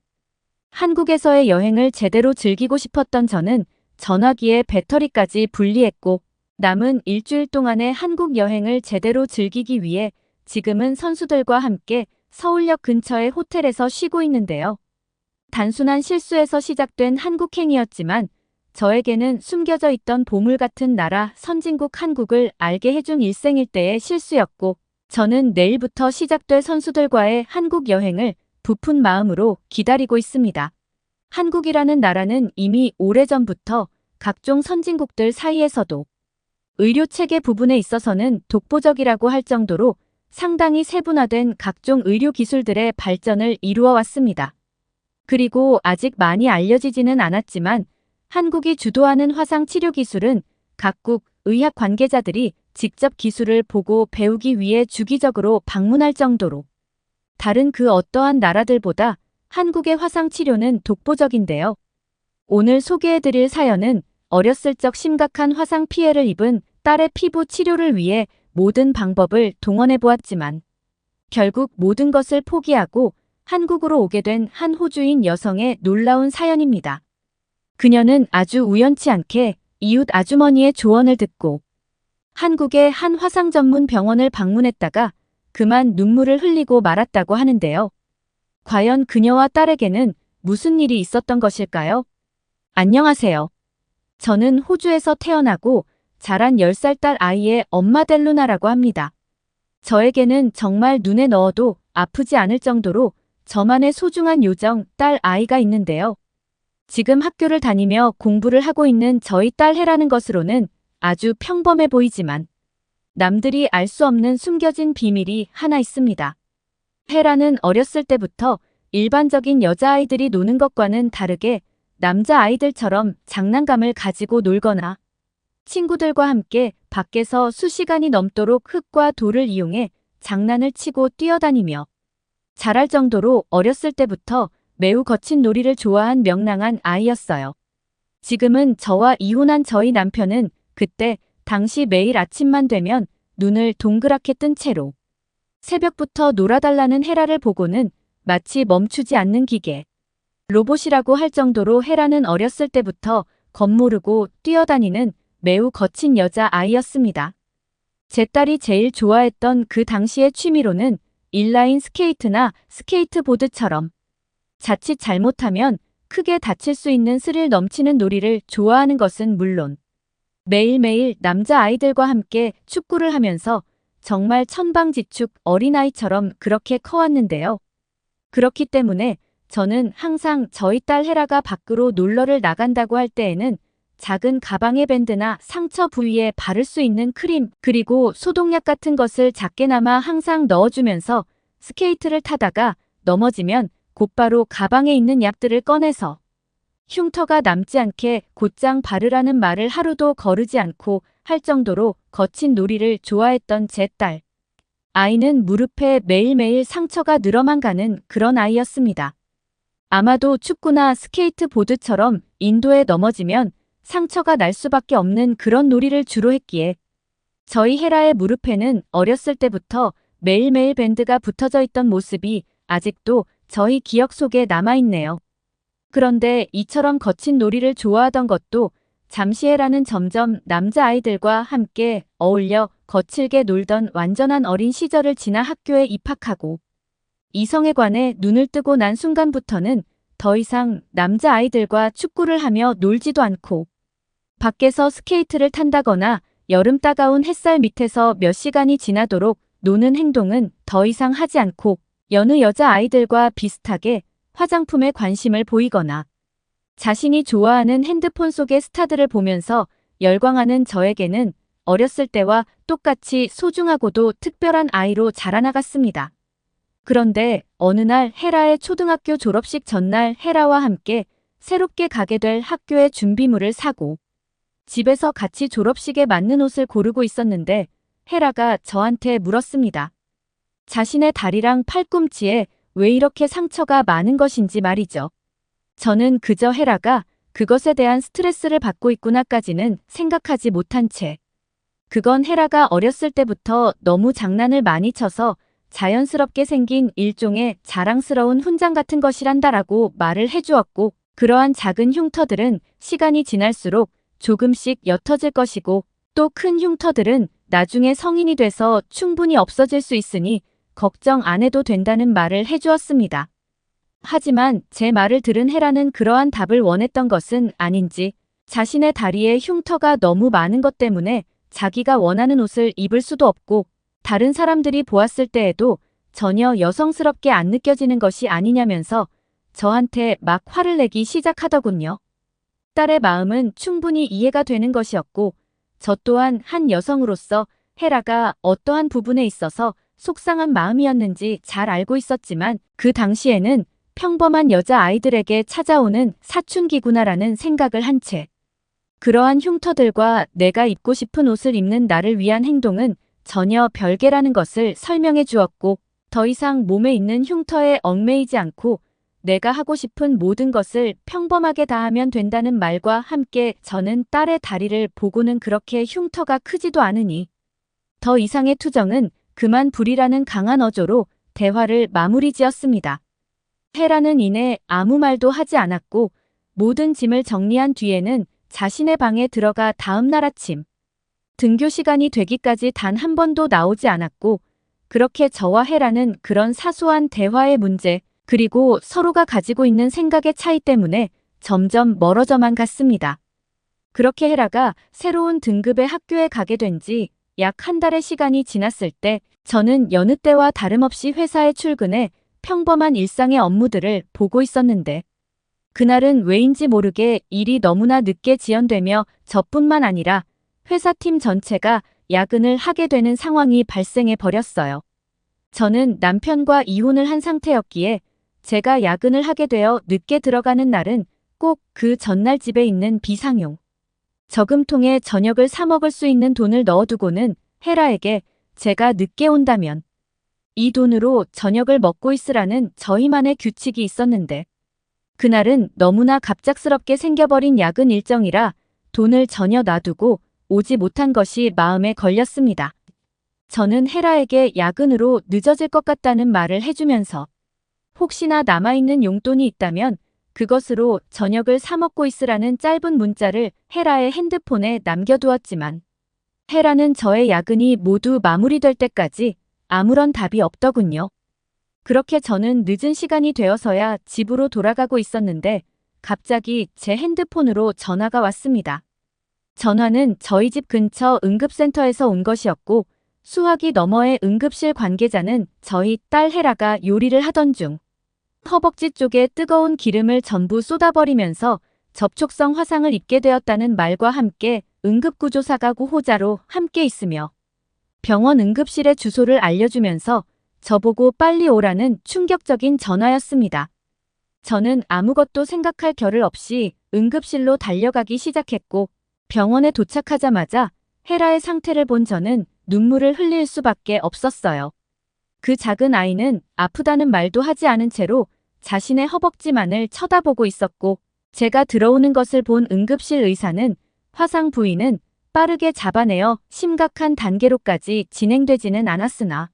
한국에서의 여행을 제대로 즐기고 싶었던 저는 전화기에 배터리까지 분리했고 남은 일주일 동안의 한국 여행을 제대로 즐기기 위해 지금은 선수들과 함께 서울역 근처의 호텔에서 쉬고 있는데요. 단순한 실수에서 시작된 한국행이었지만 저에게는 숨겨져 있던 보물 같은 나라 선진국 한국을 알게 해준 일생일대의 실수였고 저는 내일부터 시작될 선수들과의 한국 여행을 부푼 마음으로 기다리고 있습니다. 한국이라는 나라는 이미 오래전부터 각종 선진국들 사이에서도 의료체계 부분에 있어서는 독보적이라고 할 정도로 상당히 세분화된 각종 의료 기술들의 발전을 이루어 왔습니다. 그리고 아직 많이 알려지지는 않았지만 한국이 주도하는 화상 치료 기술은 각국 의학 관계자들이 직접 기술을 보고 배우기 위해 주기적으로 방문할 정도로 다른 그 어떠한 나라들보다 한국의 화상 치료는 독보적인데요. 오늘 소개해드릴 사연은 어렸을 적 심각한 화상 피해를 입은 딸의 피부 치료를 위해 모든 방법을 동원해 보았지만 결국 모든 것을 포기하고 한국으로 오게 된 한 호주인 여성의 놀라운 사연입니다. 그녀는 아주 우연치 않게 이웃 아주머니의 조언을 듣고 한국의 한 화상 전문 병원을 방문했다가 그만 눈물을 흘리고 말았다고 하는데요. 과연 그녀와 딸에게는 무슨 일이 있었던 것일까요? 안녕하세요. 저는 호주에서 태어나고 자란 10살 딸 아이의 엄마 델루나라고 합니다. 저에게는 정말 눈에 넣어도 아프지 않을 정도로 저만의 소중한 요정 딸 아이가 있는데요. 지금 학교를 다니며 공부를 하고 있는 저희 딸 해라는 것으로는 아주 평범해 보이지만 남들이 알 수 없는 숨겨진 비밀이 하나 있습니다. 해라는 어렸을 때부터 일반적인 여자아이들이 노는 것과는 다르게 남자아이들처럼 장난감을 가지고 놀거나 친구들과 함께 밖에서 수시간이 넘도록 흙과 돌을 이용해 장난을 치고 뛰어다니며 자랄 정도로 어렸을 때부터 매우 거친 놀이를 좋아한 명랑한 아이였어요. 지금은 저와 이혼한 저희 남편은 그때 당시 매일 아침만 되면 눈을 동그랗게 뜬 채로 새벽부터 놀아달라는 헤라를 보고는 마치 멈추지 않는 기계, 로봇이라고 할 정도로 헤라는 어렸을 때부터 겉모르고 뛰어다니는 매우 거친 여자아이였습니다. 제 딸이 제일 좋아했던 그 당시의 취미로는 인라인 스케이트나 스케이트보드처럼 자칫 잘못하면 크게 다칠 수 있는 스릴 넘치는 놀이를 좋아하는 것은 물론 매일매일 남자아이들과 함께 축구를 하면서 정말 천방지축 어린아이처럼 그렇게 커왔는데요. 그렇기 때문에 저는 항상 저희 딸 헤라가 밖으로 놀러를 나간다고 할 때에는 작은 가방에 밴드나 상처 부위에 바를 수 있는 크림 그리고 소독약 같은 것을 작게나마 항상 넣어주면서 스케이트를 타다가 넘어지면 곧바로 가방에 있는 약들을 꺼내서 흉터가 남지 않게 곧장 바르라는 말을 하루도 거르지 않고 할 정도로 거친 놀이를 좋아했던 제 딸. 아이는 무릎에 매일매일 상처가 늘어만 가는 그런 아이였습니다. 아마도 축구나 스케이트보드처럼 인도에 넘어지면 상처가 날 수밖에 없는 그런 놀이를 주로 했기에 저희 헤라의 무릎에는 어렸을 때부터 매일매일 밴드가 붙어져 있던 모습이 아직도 저희 기억 속에 남아있네요. 그런데 이처럼 거친 놀이를 좋아하던 것도 잠시 헤라는 점점 남자아이들과 함께 어울려 거칠게 놀던 완전한 어린 시절을 지나 학교에 입학하고 이성에 관해 눈을 뜨고 난 순간부터는 더 이상 남자아이들과 축구를 하며 놀지도 않고 밖에서 스케이트를 탄다거나 여름 따가운 햇살 밑에서 몇 시간이 지나도록 노는 행동은 더 이상 하지 않고 여느 여자아이들과 비슷하게 화장품에 관심을 보이거나 자신이 좋아하는 핸드폰 속의 스타들을 보면서 열광하는 저에게는 어렸을 때와 똑같이 소중하고도 특별한 아이로 자라나갔습니다. 그런데 어느 날 헤라의 초등학교 졸업식 전날 헤라와 함께 새롭게 가게 될 학교의 준비물을 사고 집에서 같이 졸업식에 맞는 옷을 고르고 있었는데 헤라가 저한테 물었습니다. 자신의 다리랑 팔꿈치에 왜 이렇게 상처가 많은 것인지 말이죠. 저는 그저 헤라가 그것에 대한 스트레스를 받고 있구나까지는 생각하지 못한 채 그건 헤라가 어렸을 때부터 너무 장난을 많이 쳐서 자연스럽게 생긴 일종의 자랑스러운 훈장 같은 것이란다라고 말을 해주었고 그러한 작은 흉터들은 시간이 지날수록 조금씩 옅어질 것이고 또 큰 흉터들은 나중에 성인이 돼서 충분히 없어질 수 있으니 걱정 안 해도 된다는 말을 해주었습니다. 하지만 제 말을 들은 헤라는 그러한 답을 원했던 것은 아닌지 자신의 다리에 흉터가 너무 많은 것 때문에 자기가 원하는 옷을 입을 수도 없고 다른 사람들이 보았을 때에도 전혀 여성스럽게 안 느껴지는 것이 아니냐면서 저한테 막 화를 내기 시작하더군요. 딸의 마음은 충분히 이해가 되는 것이었고 저 또한 한 여성으로서 헤라가 어떠한 부분에 있어서 속상한 마음이었는지 잘 알고 있었지만 그 당시에는 평범한 여자아이들에게 찾아오는 사춘기구나라는 생각을 한 채 그러한 흉터들과 내가 입고 싶은 옷을 입는 나를 위한 행동은 전혀 별개라는 것을 설명해 주었고 더 이상 몸에 있는 흉터에 얽매이지 않고 내가 하고 싶은 모든 것을 평범하게 다 하면 된다는 말과 함께 저는 딸의 다리를 보고는 그렇게 흉터가 크지도 않으니 더 이상의 투정은 그만 부리라는 강한 어조로 대화를 마무리 지었습니다. 헤라는 이내 아무 말도 하지 않았고 모든 짐을 정리한 뒤에는 자신의 방에 들어가 다음 날 아침 등교 시간이 되기까지 단 한 번도 나오지 않았고 그렇게 저와 헤라는 그런 사소한 대화의 문제 그리고 서로가 가지고 있는 생각의 차이 때문에 점점 멀어져만 갔습니다. 그렇게 헤라가 새로운 등급의 학교에 가게 된 지 약 한 달의 시간이 지났을 때 저는 여느 때와 다름없이 회사에 출근해 평범한 일상의 업무들을 보고 있었는데 그날은 왜인지 모르게 일이 너무나 늦게 지연되며 저뿐만 아니라 회사팀 전체가 야근을 하게 되는 상황이 발생해 버렸어요. 저는 남편과 이혼을 한 상태였기에 제가 야근을 하게 되어 늦게 들어가는 날은 꼭 그 전날 집에 있는 비상용 저금통에 저녁을 사 먹을 수 있는 돈을 넣어두고는 헤라에게 제가 늦게 온다면 이 돈으로 저녁을 먹고 있으라는 저희만의 규칙이 있었는데 그날은 너무나 갑작스럽게 생겨버린 야근 일정이라 돈을 전혀 놔두고 오지 못한 것이 마음에 걸렸습니다. 저는 헤라에게 야근으로 늦어질 것 같다는 말을 해주면서 혹시나 남아있는 용돈이 있다면 그것으로 저녁을 사 먹고 있으라는 짧은 문자를 헤라의 핸드폰에 남겨두었지만 헤라는 저의 야근이 모두 마무리될 때까지 아무런 답이 없더군요. 그렇게 저는 늦은 시간이 되어서야 집으로 돌아가고 있었는데 갑자기 제 핸드폰으로 전화가 왔습니다. 전화는 저희 집 근처 응급센터에서 온 것이었고 수화기 너머의 응급실 관계자는 저희 딸 헤라가 요리를 하던 중 허벅지 쪽에 뜨거운 기름을 전부 쏟아버리면서 접촉성 화상을 입게 되었다는 말과 함께 응급구조사가 구호자로 함께 있으며 병원 응급실의 주소를 알려주면서 저보고 빨리 오라는 충격적인 전화였습니다. 저는 아무것도 생각할 겨를 없이 응급실로 달려가기 시작했고 병원에 도착하자마자 헤라의 상태를 본 저는 눈물을 흘릴 수밖에 없었어요. 그 작은 아이는 아프다는 말도 하지 않은 채로 자신의 허벅지만을 쳐다보고 있었고 제가 들어오는 것을 본 응급실 의사는 화상 부위는 빠르게 잡아내어 심각한 단계로까지 진행되지는 않았으나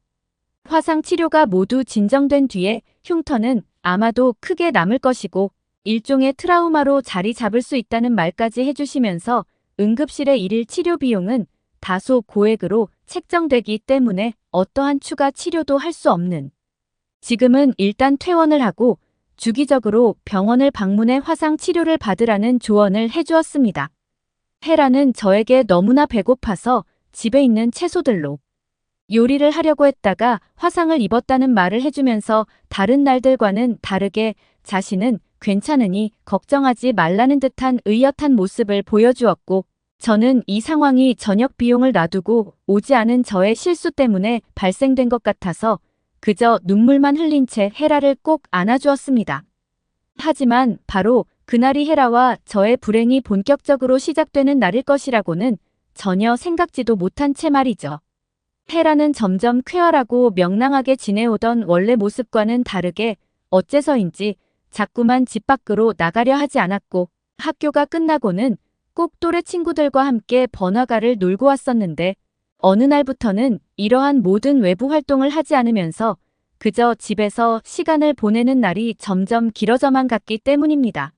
화상 치료가 모두 진정된 뒤에 흉터는 아마도 크게 남을 것이고 일종의 트라우마로 자리 잡을 수 있다는 말까지 해주시면서 응급실의 일일 치료 비용은 다소 고액으로 책정되기 때문에 어떠한 추가 치료도 할 수 없는. 지금은 일단 퇴원을 하고 주기적으로 병원을 방문해 화상 치료를 받으라는 조언을 해주었습니다. 헤라는 저에게 너무나 배고파서 집에 있는 채소들로 요리를 하려고 했다가 화상을 입었다는 말을 해주면서 다른 날들과는 다르게 자신은 괜찮으니 걱정하지 말라는 듯한 의젓한 모습을 보여주었고, 저는 이 상황이 저녁 비용을 놔두고 오지 않은 저의 실수 때문에 발생된 것 같아서 그저 눈물만 흘린 채 헤라를 꼭 안아주었습니다. 하지만 바로 그날이 헤라와 저의 불행이 본격적으로 시작되는 날일 것이라고는 전혀 생각지도 못한 채 말이죠. 헤라는 점점 쾌활하고 명랑하게 지내오던 원래 모습과는 다르게 어째서인지 자꾸만 집 밖으로 나가려 하지 않았고, 학교가 끝나고는 꼭 또래 친구들과 함께 번화가를 놀고 왔었는데 어느 날부터는 이러한 모든 외부 활동을 하지 않으면서 그저 집에서 시간을 보내는 날이 점점 길어져만 갔기 때문입니다.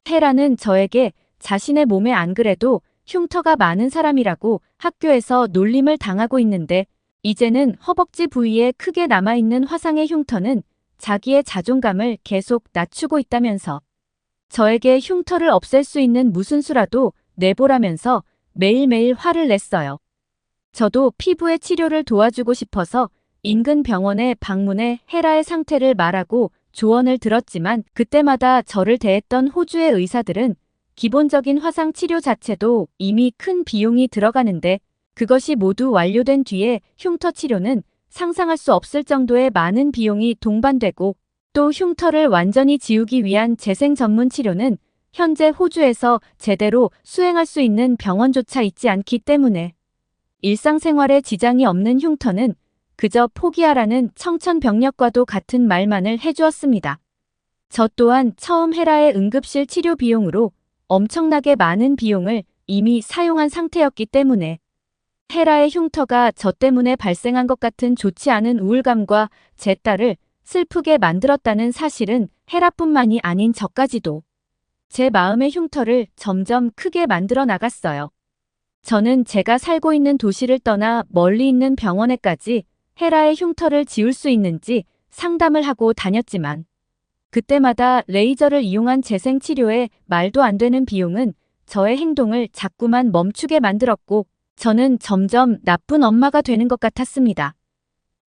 헤라는 저에게 자신의 몸에 안 그래도 흉터가 많은 사람이라고 학교에서 놀림을 당하고 있는데, 이제는 허벅지 부위에 크게 남아있는 화상의 흉터는 자기의 자존감을 계속 낮추고 있다면서 저에게 흉터를 없앨 수 있는 무슨 수라도 내보라면서 매일매일 화를 냈어요. 저도 피부의 치료를 도와주고 싶어서 인근 병원에 방문해 헤라의 상태를 말하고 조언을 들었지만, 그때마다 저를 대했던 호주의 의사들은 기본적인 화상 치료 자체도 이미 큰 비용이 들어가는데 그것이 모두 완료된 뒤에 흉터 치료는 상상할 수 없을 정도의 많은 비용이 동반되고, 또 흉터를 완전히 지우기 위한 재생 전문 치료는 현재 호주에서 제대로 수행할 수 있는 병원조차 있지 않기 때문에 일상생활에 지장이 없는 흉터는 그저 포기하라는 청천벽력과도 같은 말만을 해주었습니다. 저 또한 처음 헤라의 응급실 치료 비용으로 엄청나게 많은 비용을 이미 사용한 상태였기 때문에 헤라의 흉터가 저 때문에 발생한 것 같은 좋지 않은 우울감과 제 딸을 슬프게 만들었다는 사실은 헤라뿐만이 아닌 저까지도 제 마음의 흉터를 점점 크게 만들어 나갔어요. 저는 제가 살고 있는 도시를 떠나 멀리 있는 병원에까지 헤라의 흉터를 지울 수 있는지 상담을 하고 다녔지만 그때마다 레이저를 이용한 재생 치료에 말도 안 되는 비용은 저의 행동을 자꾸만 멈추게 만들었고, 저는 점점 나쁜 엄마가 되는 것 같았습니다.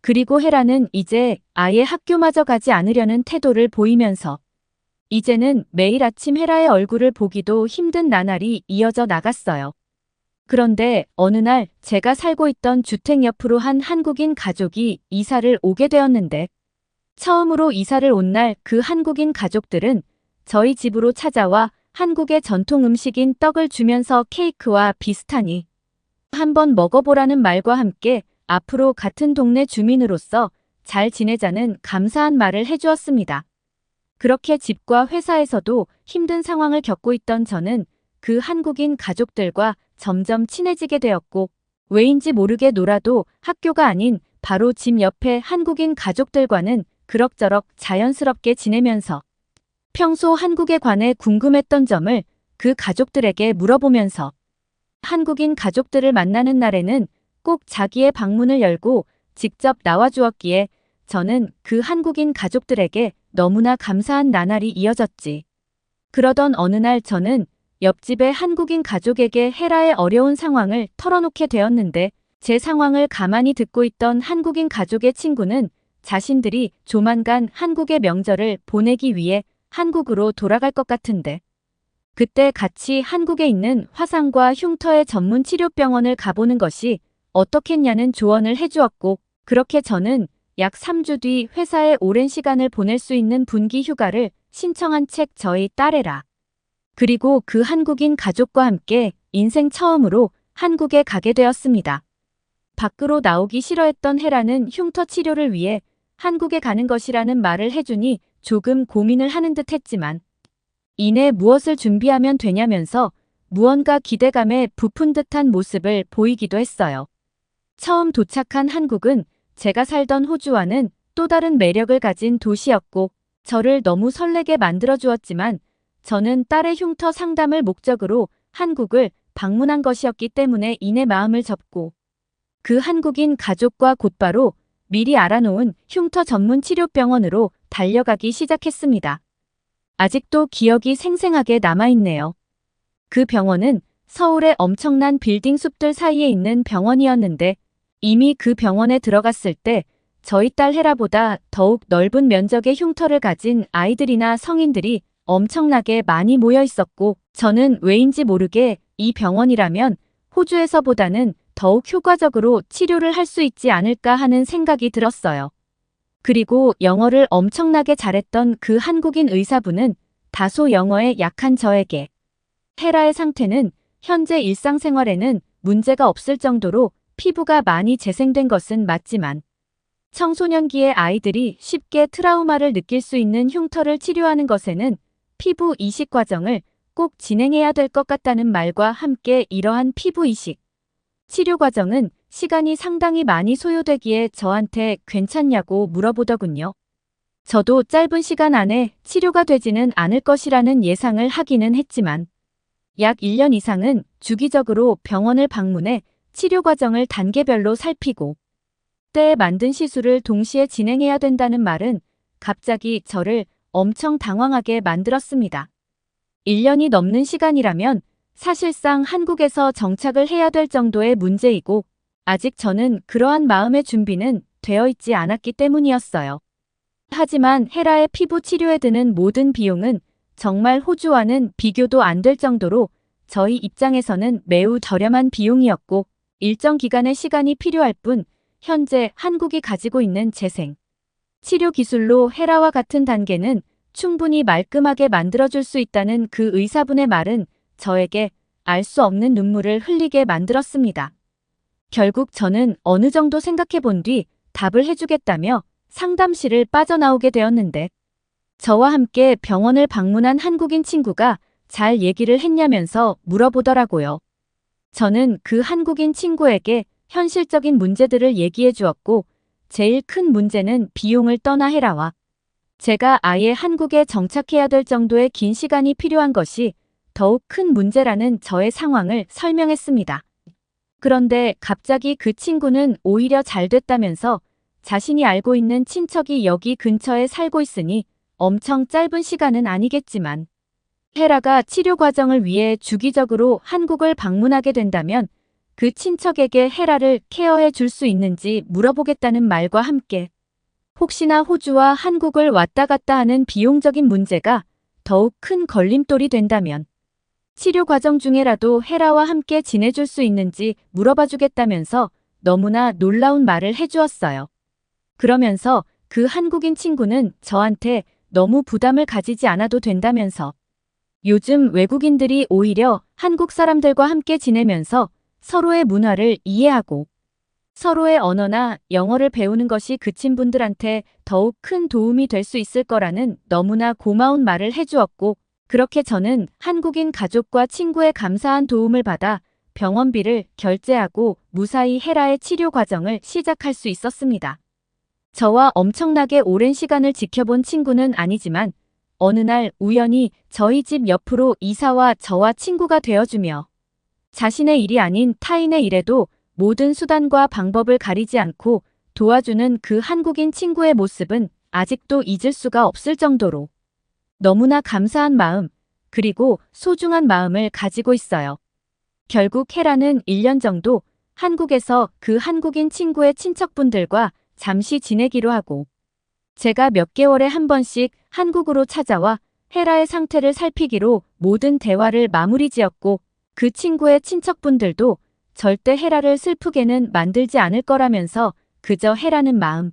그리고 헤라는 이제 아예 학교마저 가지 않으려는 태도를 보이면서 이제는 매일 아침 헤라의 얼굴을 보기도 힘든 나날이 이어져 나갔어요. 그런데 어느 날 제가 살고 있던 주택 옆으로 한 한국인 가족이 이사를 오게 되었는데, 처음으로 이사를 온 날 그 한국인 가족들은 저희 집으로 찾아와 한국의 전통 음식인 떡을 주면서 케이크와 비슷하니 한번 먹어보라는 말과 함께 앞으로 같은 동네 주민으로서 잘 지내자는 감사한 말을 해주었습니다. 그렇게 집과 회사에서도 힘든 상황을 겪고 있던 저는 그 한국인 가족들과 점점 친해지게 되었고, 왜인지 모르게 놀아도 학교가 아닌 바로 집 옆에 한국인 가족들과는 그럭저럭 자연스럽게 지내면서 평소 한국에 관해 궁금했던 점을 그 가족들에게 물어보면서 한국인 가족들을 만나는 날에는 꼭 자기의 방문을 열고 직접 나와주었기에 저는 그 한국인 가족들에게 너무나 감사한 나날이 이어졌지. 그러던 어느 날 저는 옆집의 한국인 가족에게 헤라의 어려운 상황을 털어놓게 되었는데, 제 상황을 가만히 듣고 있던 한국인 가족의 친구는 자신들이 조만간 한국의 명절을 보내기 위해 한국으로 돌아갈 것 같은데 그때 같이 한국에 있는 화상과 흉터의 전문 치료병원을 가보는 것이 어떻겠냐는 조언을 해주었고, 그렇게 저는 약 3주 뒤 회사에 오랜 시간을 보낼 수 있는 분기 휴가를 신청한 책 저희 딸애라. 그리고 그 한국인 가족과 함께 인생 처음으로 한국에 가게 되었습니다. 밖으로 나오기 싫어했던 헤라는 흉터 치료를 위해 한국에 가는 것이라는 말을 해주니 조금 고민을 하는 듯 했지만 이내 무엇을 준비하면 되냐면서 무언가 기대감에 부푼 듯한 모습을 보이기도 했어요. 처음 도착한 한국은 제가 살던 호주와는 또 다른 매력을 가진 도시였고 저를 너무 설레게 만들어 주었지만 저는 딸의 흉터 상담을 목적으로 한국을 방문한 것이었기 때문에 이내 마음을 접고 그 한국인 가족과 곧바로 미리 알아놓은 흉터 전문 치료병원으로 달려가기 시작했습니다. 아직도 기억이 생생하게 남아있네요. 그 병원은 서울의 엄청난 빌딩 숲들 사이에 있는 병원이었는데 이미 그 병원에 들어갔을 때 저희 딸 헤라보다 더욱 넓은 면적의 흉터를 가진 아이들이나 성인들이 엄청나게 많이 모여 있었고 저는 왜인지 모르게 이 병원이라면 호주에서보다는 더욱 효과적으로 치료를 할 수 있지 않을까 하는 생각이 들었어요. 그리고 영어를 엄청나게 잘했던 그 한국인 의사분은 다소 영어에 약한 저에게 헤라의 상태는 현재 일상생활에는 문제가 없을 정도로 피부가 많이 재생된 것은 맞지만 청소년기의 아이들이 쉽게 트라우마를 느낄 수 있는 흉터를 치료하는 것에는 피부 이식 과정을 꼭 진행해야 될 것 같다는 말과 함께 이러한 피부 이식 치료 과정은 시간이 상당히 많이 소요되기에 저한테 괜찮냐고 물어보더군요. 저도 짧은 시간 안에 치료가 되지는 않을 것이라는 예상을 하기는 했지만 약 1년 이상은 주기적으로 병원을 방문해 치료 과정을 단계별로 살피고 때에 만든 시술을 동시에 진행해야 된다는 말은 갑자기 저를 엄청 당황하게 만들었습니다. 1년이 넘는 시간이라면 사실상 한국에서 정착을 해야 될 정도의 문제이고 아직 저는 그러한 마음의 준비는 되어 있지 않았기 때문이었어요. 하지만 헤라의 피부 치료에 드는 모든 비용은 정말 호주와는 비교도 안 될 정도로 저희 입장에서는 매우 저렴한 비용이었고 일정 기간의 시간이 필요할 뿐 현재 한국이 가지고 있는 재생 치료 기술로 헤라와 같은 단계는 충분히 말끔하게 만들어줄 수 있다는 그 의사분의 말은 저에게 알 수 없는 눈물을 흘리게 만들었습니다. 결국 저는 어느 정도 생각해 본 뒤 답을 해주겠다며 상담실을 빠져나오게 되었는데 저와 함께 병원을 방문한 한국인 친구가 잘 얘기를 했냐면서 물어보더라고요. 저는 그 한국인 친구에게 현실적인 문제들을 얘기해 주었고 제일 큰 문제는 비용을 떠나 헤라와 제가 아예 한국에 정착해야 될 정도의 긴 시간이 필요한 것이 더욱 큰 문제라는 저의 상황을 설명했습니다. 그런데 갑자기 그 친구는 오히려 잘 됐다면서 자신이 알고 있는 친척이 여기 근처에 살고 있으니 엄청 짧은 시간은 아니겠지만 헤라가 치료 과정을 위해 주기적으로 한국을 방문하게 된다면 그 친척에게 헤라를 케어해 줄 수 있는지 물어보겠다는 말과 함께 혹시나 호주와 한국을 왔다 갔다 하는 비용적인 문제가 더욱 큰 걸림돌이 된다면 치료 과정 중에라도 헤라와 함께 지내줄 수 있는지 물어봐 주겠다면서 너무나 놀라운 말을 해주었어요. 그러면서 그 한국인 친구는 저한테 너무 부담을 가지지 않아도 된다면서 요즘 외국인들이 오히려 한국 사람들과 함께 지내면서 서로의 문화를 이해하고 서로의 언어나 영어를 배우는 것이 그친 분들한테 더욱 큰 도움이 될 수 있을 거라는 너무나 고마운 말을 해주었고 그렇게 저는 한국인 가족과 친구의 감사한 도움을 받아 병원비를 결제하고 무사히 헤라의 치료 과정을 시작할 수 있었습니다. 저와 엄청나게 오랜 시간을 지켜본 친구는 아니지만 어느 날 우연히 저희 집 옆으로 이사와 저와 친구가 되어주며 자신의 일이 아닌 타인의 일에도 모든 수단과 방법을 가리지 않고 도와주는 그 한국인 친구의 모습은 아직도 잊을 수가 없을 정도로 너무나 감사한 마음 그리고 소중한 마음을 가지고 있어요. 결국 헤라는 1년 정도 한국에서 그 한국인 친구의 친척분들과 잠시 지내기로 하고 제가 몇 개월에 한 번씩 한국으로 찾아와 헤라의 상태를 살피기로 모든 대화를 마무리 지었고 그 친구의 친척분들도 절대 헤라를 슬프게는 만들지 않을 거라면서 그저 헤라는 마음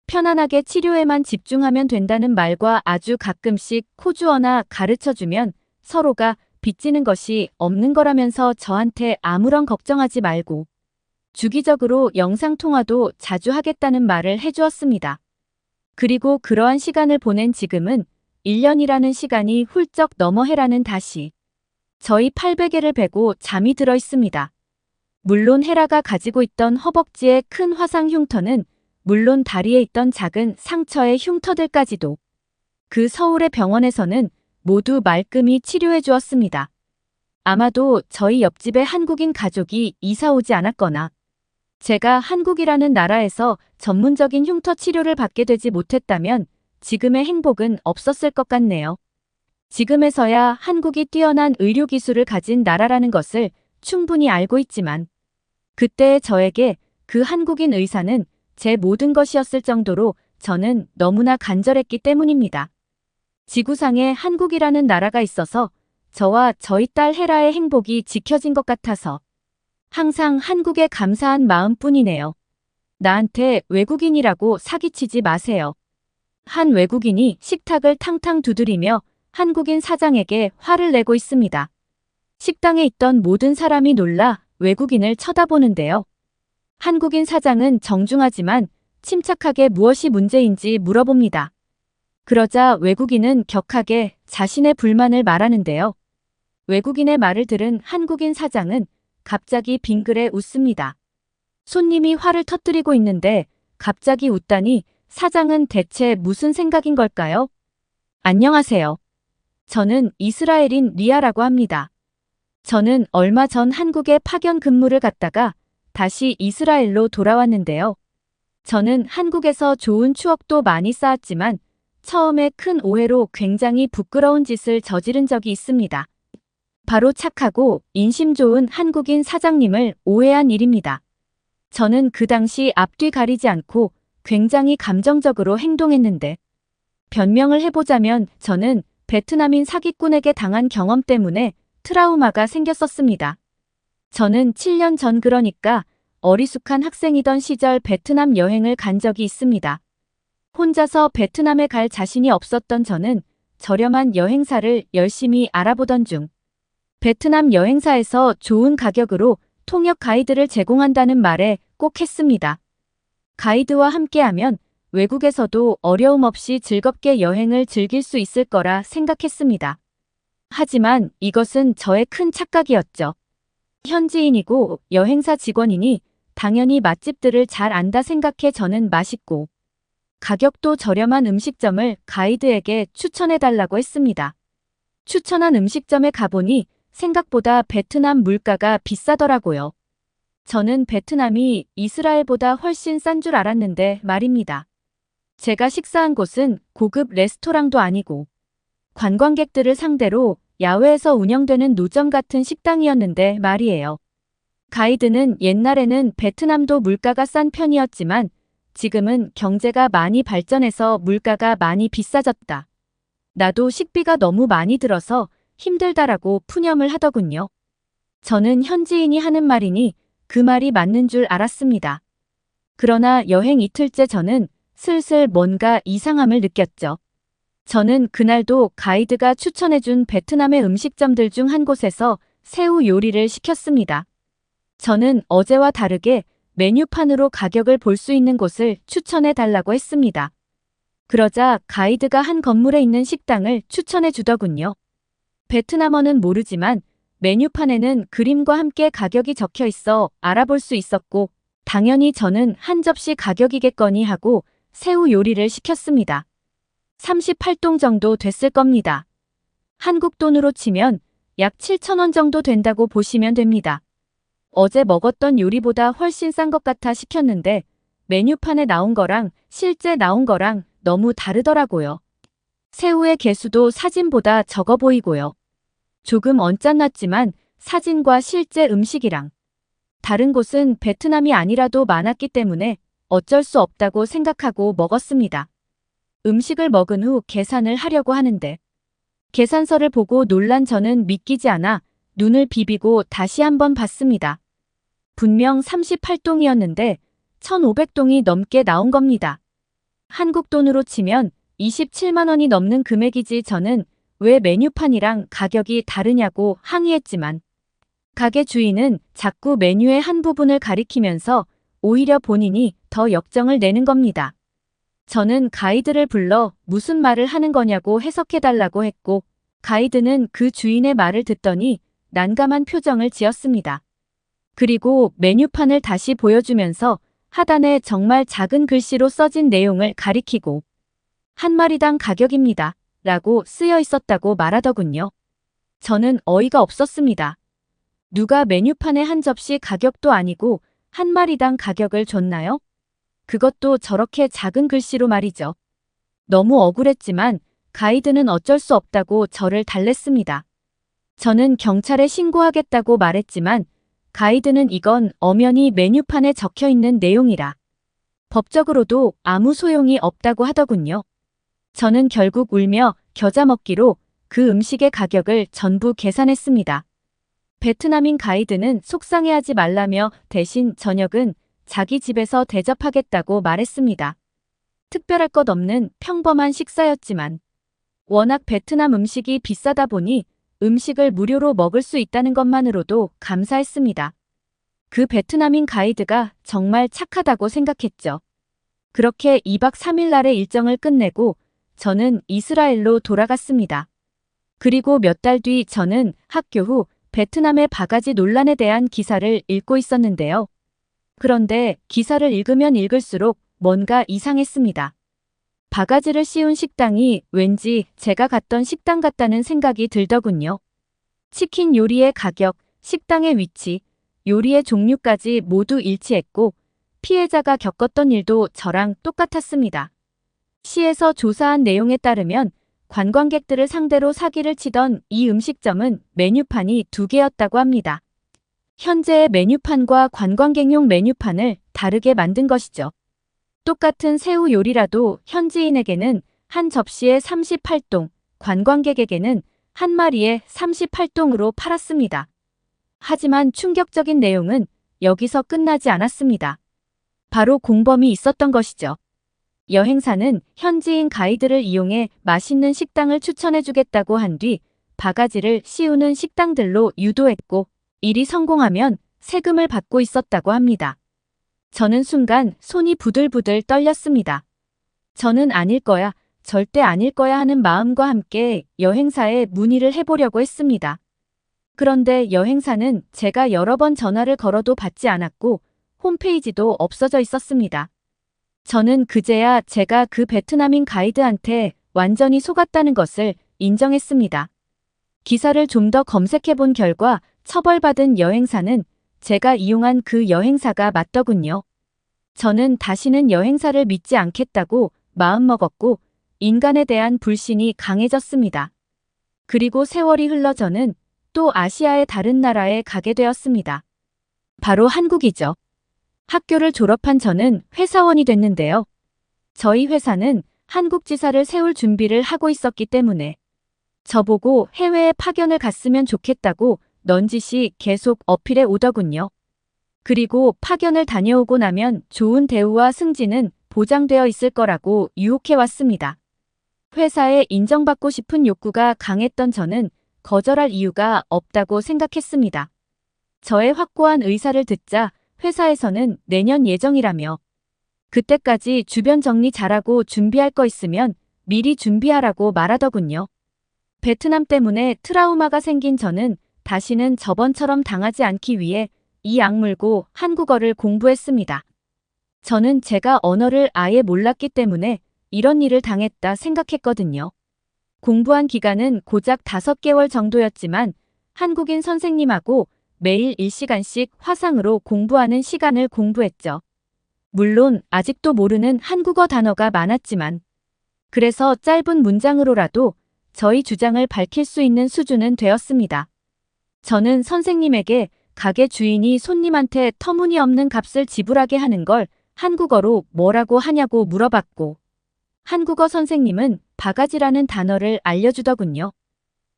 편안하게 치료에만 집중하면 된다는 말과 아주 가끔씩 코주어나 가르쳐주면 서로가 빚지는 것이 없는 거라면서 저한테 아무런 걱정하지 말고 주기적으로 영상통화도 자주 하겠다는 말을 해주었습니다. 그리고 그러한 시간을 보낸 지금은 1년이라는 시간이 훌쩍 넘어 헤라는 다시 저희 팔베개를 베고 잠이 들어 있습니다. 물론 헤라가 가지고 있던 허벅지의 큰 화상 흉터는 물론 다리에 있던 작은 상처의 흉터들까지도 그 서울의 병원에서는 모두 말끔히 치료해 주었습니다. 아마도 저희 옆집에 한국인 가족이 이사 오지 않았거나 제가 한국이라는 나라에서 전문적인 흉터 치료를 받게 되지 못했다면 지금의 행복은 없었을 것 같네요. 지금에서야 한국이 뛰어난 의료 기술을 가진 나라라는 것을 충분히 알고 있지만 그때의 저에게 그 한국인 의사는 제 모든 것이었을 정도로 저는 너무나 간절했기 때문입니다. 지구상에 한국이라는 나라가 있어서 저와 저희 딸 헤라의 행복이 지켜진 것 같아서 항상 한국에 감사한 마음뿐이네요. 나한테 외국인이라고 사기치지 마세요. 한 외국인이 식탁을 탕탕 두드리며 한국인 사장에게 화를 내고 있습니다. 식당에 있던 모든 사람이 놀라 외국인을 쳐다보는데요. 한국인 사장은 정중하지만 침착하게 무엇이 문제인지 물어봅니다. 그러자 외국인은 격하게 자신의 불만을 말하는데요. 외국인의 말을 들은 한국인 사장은 갑자기 빙그레 웃습니다. 손님이 화를 터뜨리고 있는데 갑자기 웃다니 사장은 대체 무슨 생각인 걸까요? 안녕하세요. 저는 이스라엘인 리아라고 합니다. 저는 얼마 전 한국에 파견 근무를 갔다가 다시 이스라엘로 돌아왔는데요. 저는 한국에서 좋은 추억도 많이 쌓았지만 처음에 큰 오해로 굉장히 부끄러운 짓을 저지른 적이 있습니다. 바로 착하고 인심 좋은 한국인 사장님을 오해한 일입니다. 저는 그 당시 앞뒤 가리지 않고 굉장히 감정적으로 행동했는데 변명을 해보자면 저는 베트남인 사기꾼에게 당한 경험 때문에 트라우마가 생겼었습니다. 저는 7년 전 그러니까 어리숙한 학생이던 시절 베트남 여행을 간 적이 있습니다. 혼자서 베트남에 갈 자신이 없었던 저는 저렴한 여행사를 열심히 알아보던 중 베트남 여행사에서 좋은 가격으로 통역 가이드를 제공한다는 말에 꼭 했습니다. 가이드와 함께하면 외국에서도 어려움 없이 즐겁게 여행을 즐길 수 있을 거라 생각했습니다. 하지만 이것은 저의 큰 착각이었죠. 현지인이고 여행사 직원이니 당연히 맛집들을 잘 안다 생각해 저는 맛있고 가격도 저렴한 음식점을 가이드에게 추천해달라고 했습니다. 추천한 음식점에 가보니 생각보다 베트남 물가가 비싸더라고요. 저는 베트남이 이스라엘보다 훨씬 싼 줄 알았는데 말입니다. 제가 식사한 곳은 고급 레스토랑도 아니고 관광객들을 상대로 야외에서 운영되는 노점 같은 식당이었는데 말이에요. 가이드는 옛날에는 베트남도 물가가 싼 편이었지만 지금은 경제가 많이 발전해서 물가가 많이 비싸졌다. 나도 식비가 너무 많이 들어서 힘들다라고 푸념을 하더군요. 저는 현지인이 하는 말이니 그 말이 맞는 줄 알았습니다. 그러나 여행 이틀째 저는 슬슬 뭔가 이상함을 느꼈죠. 저는 그날도 가이드가 추천해준 베트남의 음식점들 중 한 곳에서 새우 요리를 시켰습니다. 저는 어제와 다르게 메뉴판으로 가격을 볼 수 있는 곳을 추천해 달라고 했습니다. 그러자 가이드가 한 건물에 있는 식당을 추천해 주더군요. 베트남어는 모르지만 메뉴판에는 그림과 함께 가격이 적혀 있어 알아볼 수 있었고 당연히 저는 한 접시 가격이겠거니 하고 새우 요리를 시켰습니다. 38동 정도 됐을 겁니다. 한국 돈으로 치면 약 7,000원 정도 된다고 보시면 됩니다. 어제 먹었던 요리보다 훨씬 싼 것 같아 시켰는데 메뉴판에 나온 거랑 실제 나온 거랑 너무 다르더라고요. 새우의 개수도 사진보다 적어 보이고요. 조금 언짢았지만 사진과 실제 음식이랑 다른 곳은 베트남이 아니라도 많았기 때문에 어쩔 수 없다고 생각하고 먹었습니다. 음식을 먹은 후 계산을 하려고 하는데 계산서를 보고 놀란 저는 믿기지 않아 눈을 비비고 다시 한번 봤습니다. 분명 38동이었는데 1,500동이 넘게 나온 겁니다. 한국 돈으로 치면 27만 원이 넘는 금액이지. 저는 왜 메뉴판이랑 가격이 다르냐고 항의했지만 가게 주인은 자꾸 메뉴의 한 부분을 가리키면서 오히려 본인이 더 역정을 내는 겁니다. 저는 가이드를 불러 무슨 말을 하는 거냐고 해석해달라고 했고 가이드는 그 주인의 말을 듣더니 난감한 표정을 지었습니다. 그리고 메뉴판을 다시 보여주면서 하단에 정말 작은 글씨로 써진 내용을 가리키고 한 마리당 가격입니다. 라고 쓰여 있었다고 말하더군요. 저는 어이가 없었습니다. 누가 메뉴판에 한 접시 가격도 아니고 한 마리당 가격을 줬나요? 그것도 저렇게 작은 글씨로 말이죠. 너무 억울했지만 가이드는 어쩔 수 없다고 저를 달랬습니다. 저는 경찰에 신고하겠다고 말했지만 가이드는 이건 엄연히 메뉴판에 적혀 있는 내용이라 법적으로도 아무 소용이 없다고 하더군요. 저는 결국 울며 겨자 먹기로 그 음식의 가격을 전부 계산했습니다. 베트남인 가이드는 속상해하지 말라며 대신 저녁은 자기 집에서 대접하겠다고 말했습니다. 특별할 것 없는 평범한 식사였지만 워낙 베트남 음식이 비싸다 보니 음식을 무료로 먹을 수 있다는 것만으로도 감사했습니다. 그 베트남인 가이드가 정말 착하다고 생각했죠. 그렇게 2박 3일 날의 일정을 끝내고 저는 이스라엘로 돌아갔습니다. 그리고 몇 달 뒤 저는 학교 후 베트남의 바가지 논란에 대한 기사를 읽고 있었는데요. 그런데 기사를 읽으면 읽을수록 뭔가 이상했습니다. 바가지를 씌운 식당이 왠지 제가 갔던 식당 같다는 생각이 들더군요. 치킨 요리의 가격, 식당의 위치, 요리의 종류까지 모두 일치했고 피해자가 겪었던 일도 저랑 똑같았습니다. 시에서 조사한 내용에 따르면 관광객들을 상대로 사기를 치던 이 음식점은 메뉴판이 2개였다고 합니다. 현재의 메뉴판과 관광객용 메뉴판을 다르게 만든 것이죠. 똑같은 새우 요리라도 현지인에게는 한 접시에 38동, 관광객에게는 한 마리에 38동으로 팔았습니다. 하지만 충격적인 내용은 여기서 끝나지 않았습니다. 바로 공범이 있었던 것이죠. 여행사는 현지인 가이드를 이용해 맛있는 식당을 추천해주겠다고 한 뒤 바가지를 씌우는 식당들로 유도했고 일이 성공하면 세금을 받고 있었다고 합니다. 저는 순간 손이 부들부들 떨렸습니다. 저는 아닐 거야, 절대 아닐 거야 하는 마음과 함께 여행사에 문의를 해보려고 했습니다. 그런데 여행사는 제가 여러 번 전화를 걸어도 받지 않았고 홈페이지도 없어져 있었습니다. 저는 그제야 제가 그 베트남인 가이드한테 완전히 속았다는 것을 인정했습니다. 기사를 좀 더 검색해 본 결과 처벌받은 여행사는 제가 이용한 그 여행사가 맞더군요. 저는 다시는 여행사를 믿지 않겠다고 마음먹었고 인간에 대한 불신이 강해졌습니다. 그리고 세월이 흘러 저는 또 아시아의 다른 나라에 가게 되었습니다. 바로 한국이죠. 학교를 졸업한 저는 회사원이 됐는데요. 저희 회사는 한국 지사를 세울 준비를 하고 있었기 때문에 저보고 해외에 파견을 갔으면 좋겠다고 넌지시 계속 어필해 오더군요. 그리고 파견을 다녀오고 나면 좋은 대우와 승진은 보장되어 있을 거라고 유혹해 왔습니다. 회사에 인정받고 싶은 욕구가 강했던 저는 거절할 이유가 없다고 생각했습니다. 저의 확고한 의사를 듣자 회사에서는 내년 예정이라며 그때까지 주변 정리 잘하고 준비할 거 있으면 미리 준비하라고 말하더군요. 베트남 때문에 트라우마가 생긴 저는 다시는 저번처럼 당하지 않기 위해 이 악물고 한국어를 공부했습니다. 저는 제가 언어를 아예 몰랐기 때문에 이런 일을 당했다 생각했거든요. 공부한 기간은 고작 5개월 정도였지만 한국인 선생님하고 매일 1시간씩 화상으로 공부하는 시간을 공부했죠. 물론 아직도 모르는 한국어 단어가 많았지만 그래서 짧은 문장으로라도 저희 주장을 밝힐 수 있는 수준은 되었습니다. 저는 선생님에게 가게 주인이 손님한테 터무니없는 값을 지불하게 하는 걸 한국어로 뭐라고 하냐고 물어봤고 한국어 선생님은 바가지라는 단어를 알려주더군요.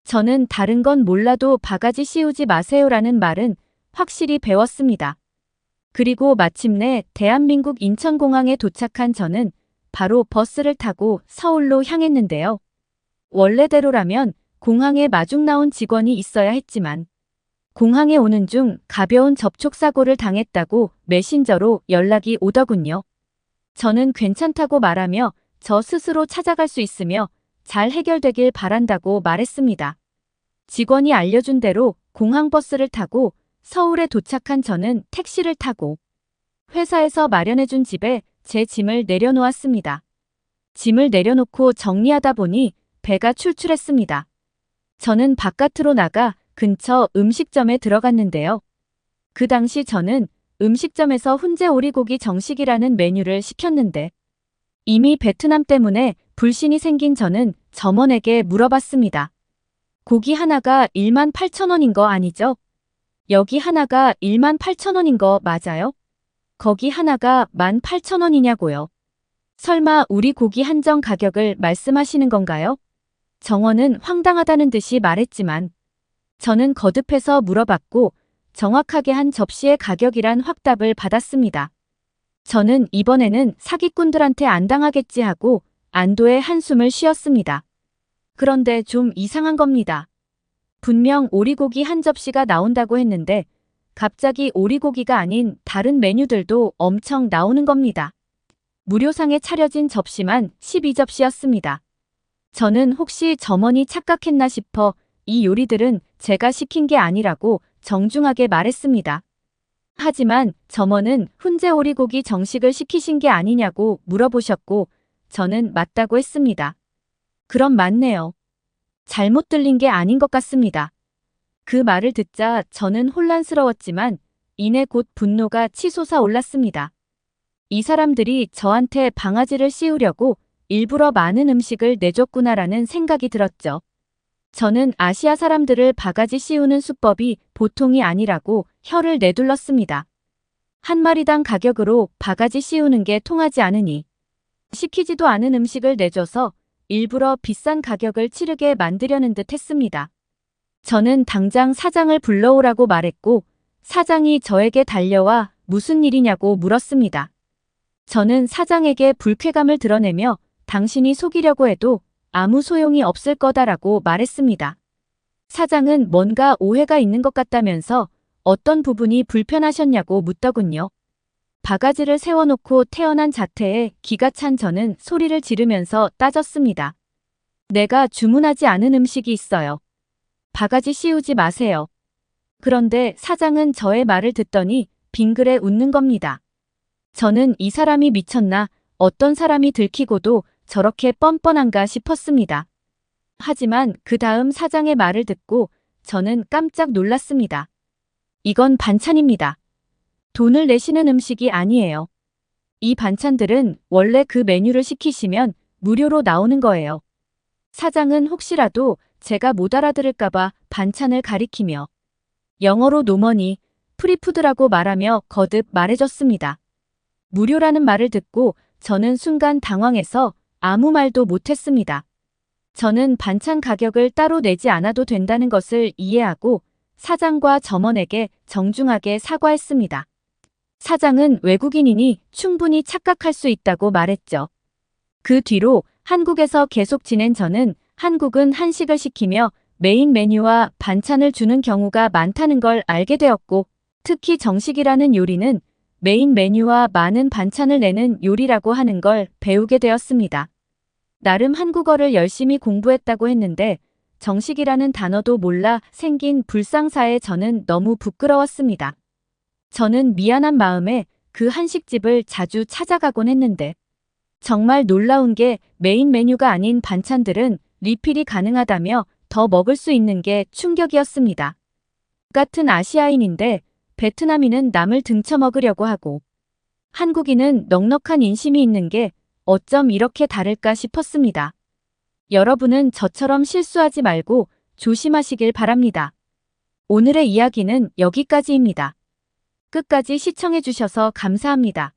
저는 다른 건 몰라도 바가지 씌우지 마세요라는 말은 확실히 배웠습니다. 그리고 마침내 대한민국 인천공항에 도착한 저는 바로 버스를 타고 서울로 향했는데요. 원래대로라면 공항에 마중 나온 직원이 있어야 했지만 공항에 오는 중 가벼운 접촉사고를 당했다고 메신저로 연락이 오더군요. 저는 괜찮다고 말하며 저 스스로 찾아갈 수 있으며 잘 해결되길 바란다고 말했습니다. 직원이 알려준 대로 공항버스를 타고 서울에 도착한 저는 택시를 타고 회사에서 마련해준 집에 제 짐을 내려놓았습니다. 짐을 내려놓고 정리하다 보니 배가 출출했습니다. 저는 바깥으로 나가 근처 음식점에 들어갔는데요. 그 당시 저는 음식점에서 훈제 오리고기 정식이라는 메뉴를 시켰는데 이미 베트남 때문에 불신이 생긴 저는 점원에게 물어봤습니다. 고기 하나가 18,000원인 거 아니죠? 여기 하나가 18,000원인 거 맞아요? 거기 하나가 18,000원이냐고요. 설마 우리 고기 한정 가격을 말씀하시는 건가요? 정원은 황당하다는 듯이 말했지만 저는 거듭해서 물어봤고 정확하게 한 접시의 가격이란 확답을 받았습니다. 저는 이번에는 사기꾼들한테 안 당하겠지 하고 안도의 한숨을 쉬었습니다. 그런데 좀 이상한 겁니다. 분명 오리고기 한 접시가 나온다고 했는데 갑자기 오리고기가 아닌 다른 메뉴들도 엄청 나오는 겁니다. 무료상에 차려진 접시만 12접시였습니다. 저는 혹시 점원이 착각했나 싶어 이 요리들은 제가 시킨 게 아니라고 정중하게 말했습니다. 하지만 점원은 훈제 오리고기 정식을 시키신 게 아니냐고 물어보셨고 저는 맞다고 했습니다. 그럼 맞네요. 잘못 들린 게 아닌 것 같습니다. 그 말을 듣자 저는 혼란스러웠지만 이내 곧 분노가 치솟아 올랐습니다. 이 사람들이 저한테 방아지를 씌우려고 일부러 많은 음식을 내줬구나라는 생각이 들었죠. 저는 아시아 사람들을 바가지 씌우는 수법이 보통이 아니라고 혀를 내둘렀습니다. 한 마리당 가격으로 바가지 씌우는 게 통하지 않으니 시키지도 않은 음식을 내줘서 일부러 비싼 가격을 치르게 만들려는 듯 했습니다. 저는 당장 사장을 불러오라고 말했고 사장이 저에게 달려와 무슨 일이냐고 물었습니다. 저는 사장에게 불쾌감을 드러내며 당신이 속이려고 해도 아무 소용이 없을 거다라고 말했습니다. 사장은 뭔가 오해가 있는 것 같다면서 어떤 부분이 불편하셨냐고 묻더군요. 바가지를 세워놓고 태어난 자태에 기가 찬 저는 소리를 지르면서 따졌습니다. 내가 주문하지 않은 음식이 있어요. 바가지 씌우지 마세요. 그런데 사장은 저의 말을 듣더니 빙그레 웃는 겁니다. 저는 이 사람이 미쳤나 어떤 사람이 들키고도 저렇게 뻔뻔한가 싶었습니다. 하지만 그 다음 사장의 말을 듣고 저는 깜짝 놀랐습니다. 이건 반찬입니다. 돈을 내시는 음식이 아니에요. 이 반찬들은 원래 그 메뉴를 시키시면 무료로 나오는 거예요. 사장은 혹시라도 제가 못 알아들을까봐 반찬을 가리키며 영어로 노머니, 프리푸드라고 말하며 거듭 말해줬습니다. 무료라는 말을 듣고 저는 순간 당황해서 아무 말도 못했습니다. 저는 반찬 가격을 따로 내지 않아도 된다는 것을 이해하고 사장과 점원에게 정중하게 사과했습니다. 사장은 외국인이니 충분히 착각할 수 있다고 말했죠. 그 뒤로 한국에서 계속 지낸 저는 한국은 한식을 시키며 메인 메뉴와 반찬을 주는 경우가 많다는 걸 알게 되었고 특히 정식이라는 요리는 메인 메뉴와 많은 반찬을 내는 요리라고 하는 걸 배우게 되었습니다. 나름 한국어를 열심히 공부했다고 했는데 정식이라는 단어도 몰라 생긴 불상사에 저는 너무 부끄러웠습니다. 저는 미안한 마음에 그 한식집을 자주 찾아가곤 했는데 정말 놀라운 게 메인 메뉴가 아닌 반찬들은 리필이 가능하다며 더 먹을 수 있는 게 충격이었습니다. 같은 아시아인인데 베트남인은 남을 등쳐먹으려고 하고 한국인은 넉넉한 인심이 있는 게 어쩜 이렇게 다를까 싶었습니다. 여러분은 저처럼 실수하지 말고 조심하시길 바랍니다. 오늘의 이야기는 여기까지입니다. 끝까지 시청해주셔서 감사합니다.